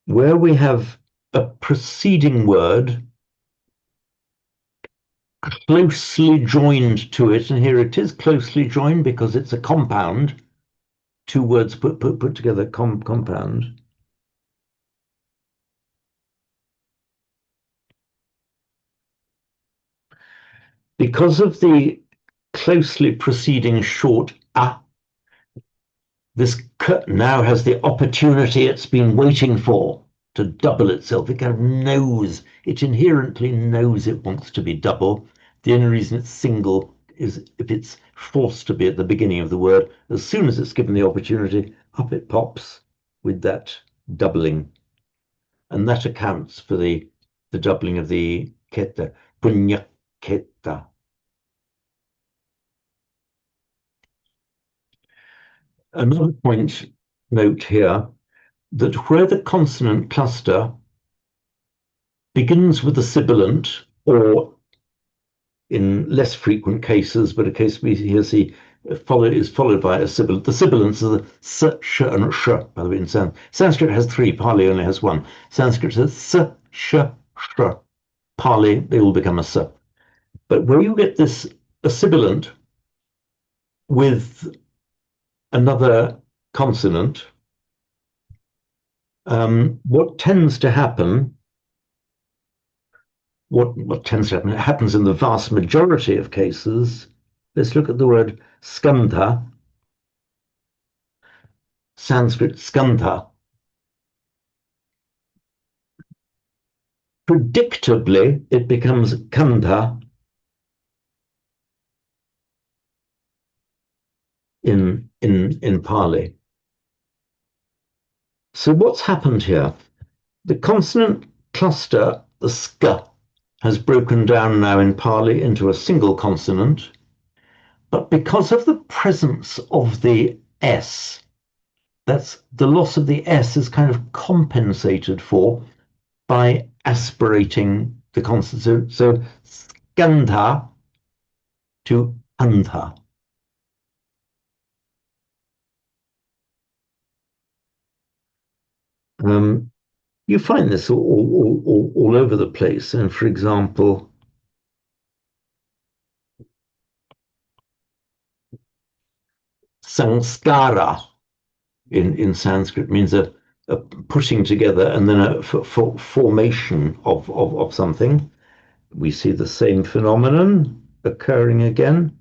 where we have a preceding word closely joined to it, and here it is closely joined because it's a compound, two words put together, compound. Because of the closely preceding short a, this k now has the opportunity it's been waiting for to double itself. It kind of knows, it inherently knows it wants to be double. The only reason it's single is if it's forced to be at the beginning of the word. As soon as it's given the opportunity, up it pops with that doubling. And that accounts for the doubling of the keta, punya keta. Another point note here, that where the consonant cluster begins with a sibilant, or in less frequent cases, but a case we here see is followed by a sibilant. The sibilants are the s, sh, and sh, by the way, in Sanskrit has three, Pali only has one. Sanskrit says s, sh, sh. Pali, they all become a s. But where you get this, a sibilant with another consonant, what tends to happen, what tends to happen, it happens in the vast majority of cases. Let's look at the word skandha, Sanskrit skandha. Predictably, it becomes kandha in Pali. So what's happened here? The consonant cluster, the sk, has broken down now in Pali into a single consonant, but because of the presence of the S, that's the loss of the S is kind of compensated for by aspirating the consonant. So skandha to antha. You find this all over the place. And for example, sanskara in Sanskrit means a putting together and then a formation of something. We see the same phenomenon occurring again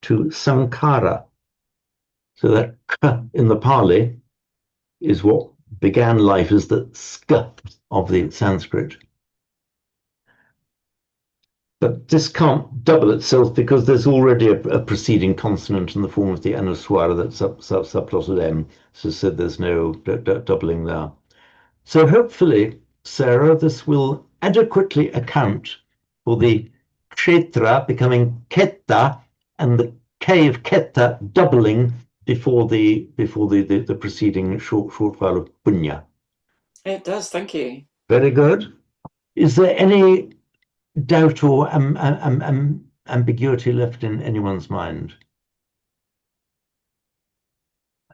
to sankara. So that k in the Pali is what began life as the sk of the Sanskrit. But this can't double itself because there's already a preceding consonant in the form of the anuswara that's subplotted M. So there's no doubling there. So hopefully, Sarah, this will adequately account for the kshetra becoming ketta and the K of ketta doubling before the preceding short vowel of punya. It does, thank you. Very good. Is there any doubt or ambiguity left in anyone's mind?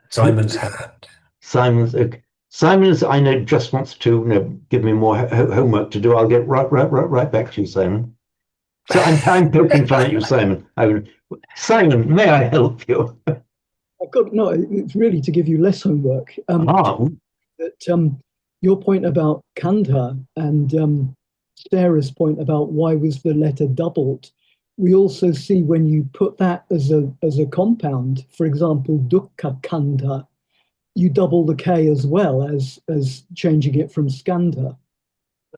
Simon's hand. Simon's okay. Simon's, I know, just wants to give me more homework to do. I'll get right back to you, Simon. So I'm poking fun at you, Simon. Simon, may I help you? I've got no. It's really to give you less homework. That your point about kandha and Sarah's point about why was the letter doubled. We also see when you put that as a compound, for example, dukkha kandha, you double the K as well as changing it from skandha.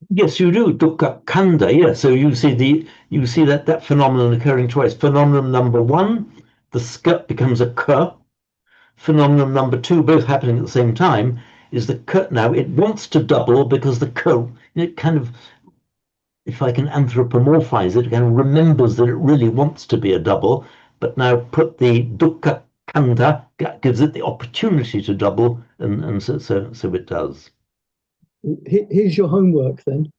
Yes, you do. Dukkha kanda. Yes. So you see that phenomenon occurring twice. Phenomenon number one, the sk becomes a k. Phenomenon number two, both happening at the same time, is the k. Now it wants to double because the k, it kind of, if I can anthropomorphize it, it kind of remembers that it really wants to be a double, but now put the dukkha kanda, gives it the opportunity to double, and so it does. Here's your homework then.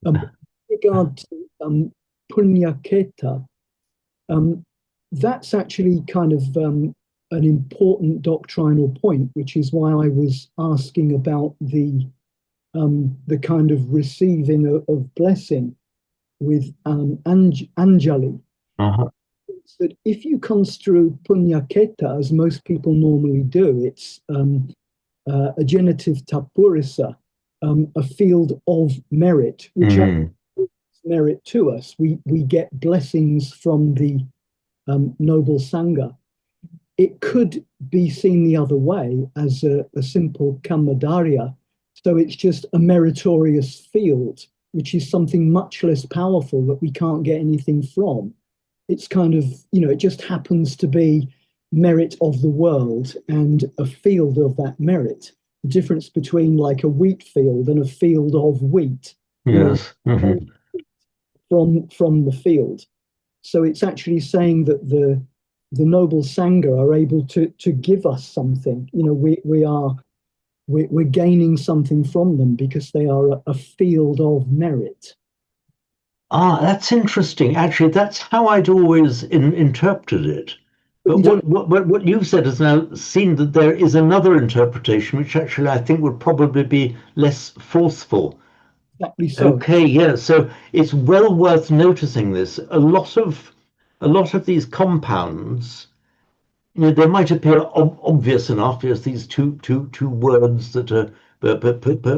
With regard to punya keta, that's actually kind of an important doctrinal point, which is why I was asking about the kind of receiving of blessing with Anjali. Uh-huh. It's that if you construe punya keta as most people normally do, it's a genitive tapurisa, a field of merit, which merit to us. We get blessings from the noble sangha. It could be seen the other way as a simple kammadarya. So it's just a meritorious field, which is something much less powerful that we can't get anything from. It's kind of, it just happens to be merit of the world and a field of that merit. The difference between like a wheat field and a field of wheat. Yes. From the field. So it's actually saying that the noble sangha are able to give us something. We're gaining something from them because they are a field of merit. That's interesting. Actually, that's how I'd always interpreted it. But what you've said has now seen that there is another interpretation, which actually I think would probably be less forceful. Exactly so. Okay, yeah. So it's well worth noticing this. A lot of these compounds, they might appear obvious enough as these two words that are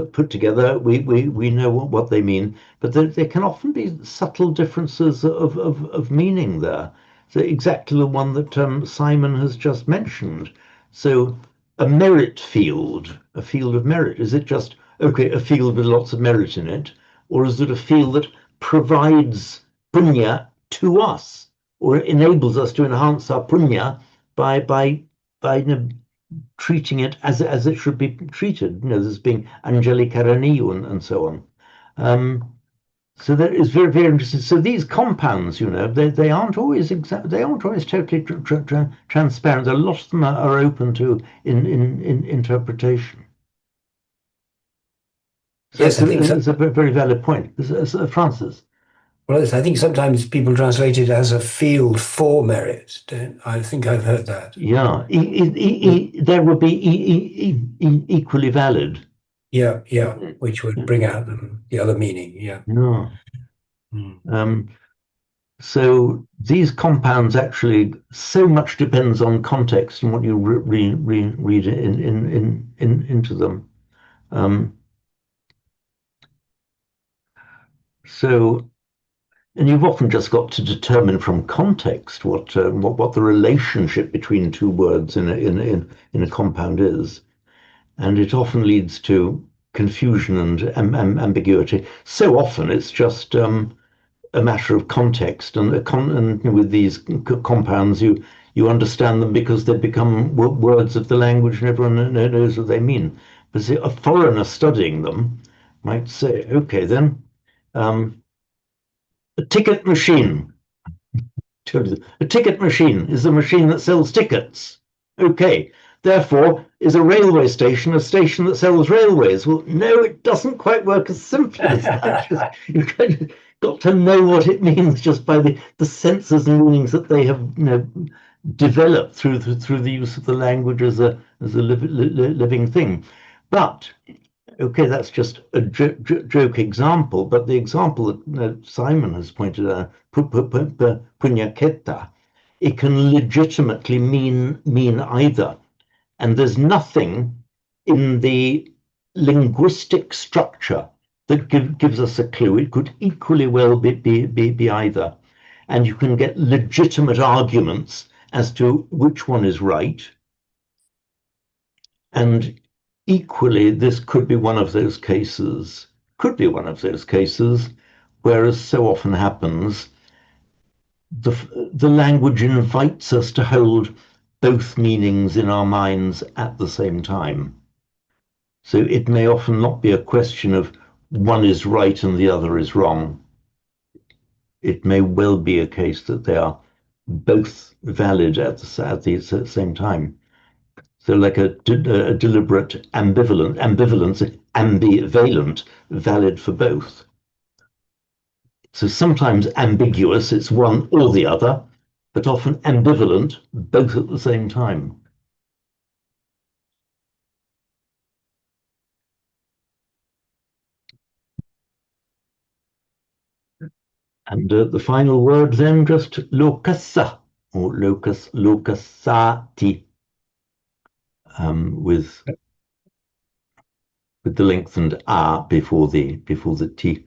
put together. We know what they mean, but there can often be subtle differences of meaning there. So exactly the one that Simon has just mentioned. So a merit field, a field of merit, is it just a field with lots of merit in it, or is it a field that provides punya to us, or enables us to enhance our punya by treating it as it should be treated. You know, there's being Angelica Reniu and so on. So that is very, very interesting. So these compounds, you know, they aren't always they aren't always totally transparent. A lot of them are open to in interpretation. So Yes, I think so. it's a very valid point. Francis. Well, I think sometimes people translate it as a field for merit. I think I've heard that. Yeah, there would be equally valid. Yeah, which would bring out the other meaning. Yeah. No. Mm. So these compounds actually so much depends on context and what you read into them. So, and you've often just got to determine from context what the relationship between two words in a compound is, and it often leads to confusion and ambiguity. So often it's just a matter of context, and with these compounds, you understand them because they become words of the language, and everyone knows what they mean. But see, a foreigner studying them might say, "Okay, then, a ticket machine. A ticket machine is a machine that sells tickets. Okay, therefore, is a railway station a station that sells railways? Well, no, it doesn't quite work as simply as that. You've got to know what it means just by the senses and meanings that they have, you know, developed through the use of the language as a living thing. But okay, that's just a joke example, but the example that Simon has pointed out, punyaketa, it can legitimately mean either. And there's nothing in the linguistic structure that gives us a clue. It could equally well be either. And you can get legitimate arguments as to which one is right. And equally, this could be one of those cases, whereas so often happens, the language invites us to hold both meanings in our minds at the same time. So it may often not be a question of one is right and the other is wrong. It may well be a case that they are both valid at the same time. So like a deliberate ambivalence, ambivalent, valid for both. So sometimes ambiguous, it's one or the other, but often ambivalent, both at the same time. And the final word then, just lokassa, or lokassati, with the lengthened a before the t.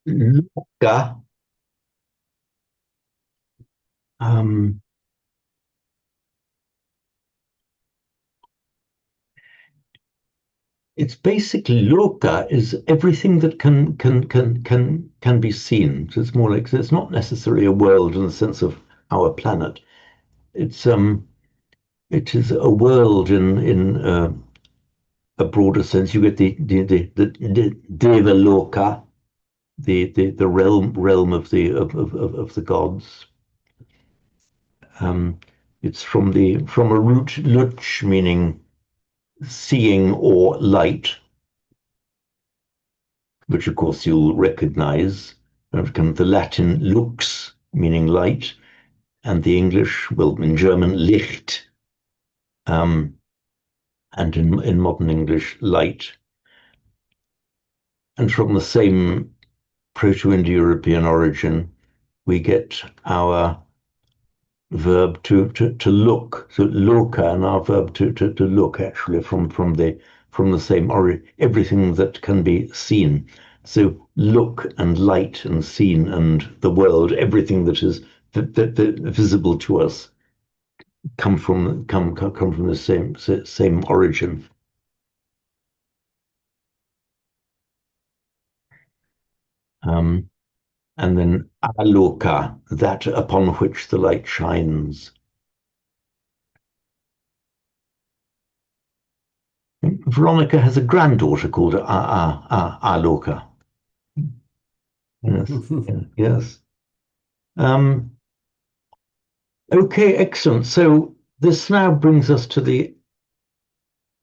Loka, it's basically loka is everything that can be seen. So it's more like, it's not necessarily a world in the sense of our planet. It is a world in a broader sense. You get the deva loka, the realm of the gods. It's from a root luch, meaning seeing or light, which of course you'll recognize. The Latin lux, meaning light, and the English, well, in German, Licht, and in modern English, light. And from the same Proto-Indo-European origin, we get our verb to look. So loka, and our verb to look, actually from the same origin, everything that can be seen. So look and light and seen and the world, everything that is visible to us, come from the same origin. And then aloka, that upon which the light shines. Veronica has a granddaughter called Aloka. Yes, yes. Okay, excellent. So this now brings us to the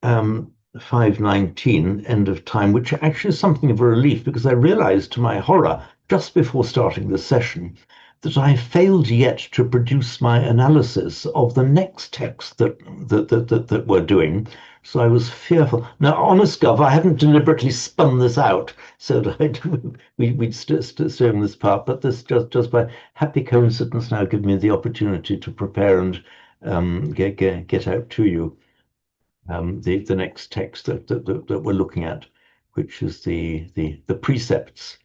5:19 end of time, which actually is something of a relief because I realized to my horror just before starting the session that I failed yet to produce my analysis of the next text that we're doing. So I was fearful. Now, honest Gov, I haven't deliberately spun this out so that we'd stay on this part, but this just by happy coincidence now give me the opportunity to prepare and get out to you the next text that we're looking at, which is the precepts,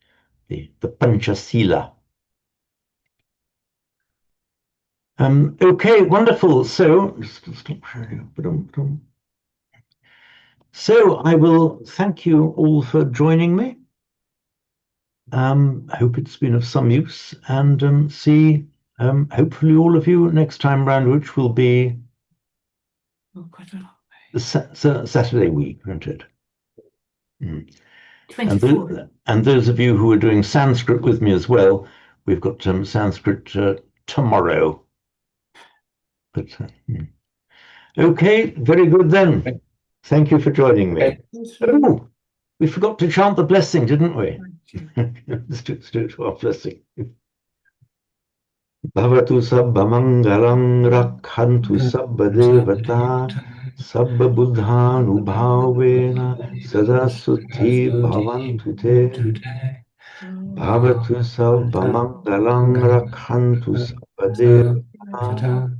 the Panchasila. Okay, wonderful. So I will thank you all for joining me. I hope it's been of some use, and see hopefully all of you next time round, which will be the Saturday week, won't it? Mm. 24. And those of you who are doing Sanskrit with me as well, we've got Sanskrit tomorrow. But okay, very good then. Thank you for joining me. Oh, we forgot to chant the blessing, didn't we? Let's do it for our blessing. Bhavatu sabba mangalam rakhantu sabba devata sabba buddhanubhavena sada sutti bhavantu te. Bhavatu sabba mangalam rakhantu sabba devata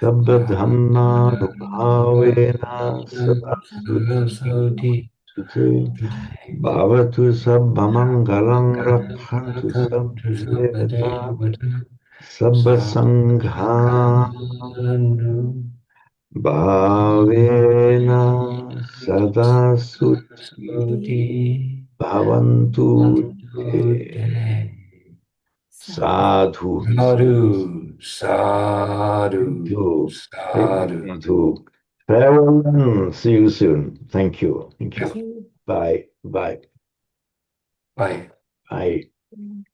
sabba dhammanubhavena sada sutti bhavantu te. Bhavatu sabba mangalam rakhantu sabba devata sabba sangha bhavena sada sutti bhavantu te. Sadhu. Sadhu, sadhu, sadhu. Sadhu. Farewell and see you soon. Thank you. Thank you. Bye. Bye. Bye. Bye. Mm.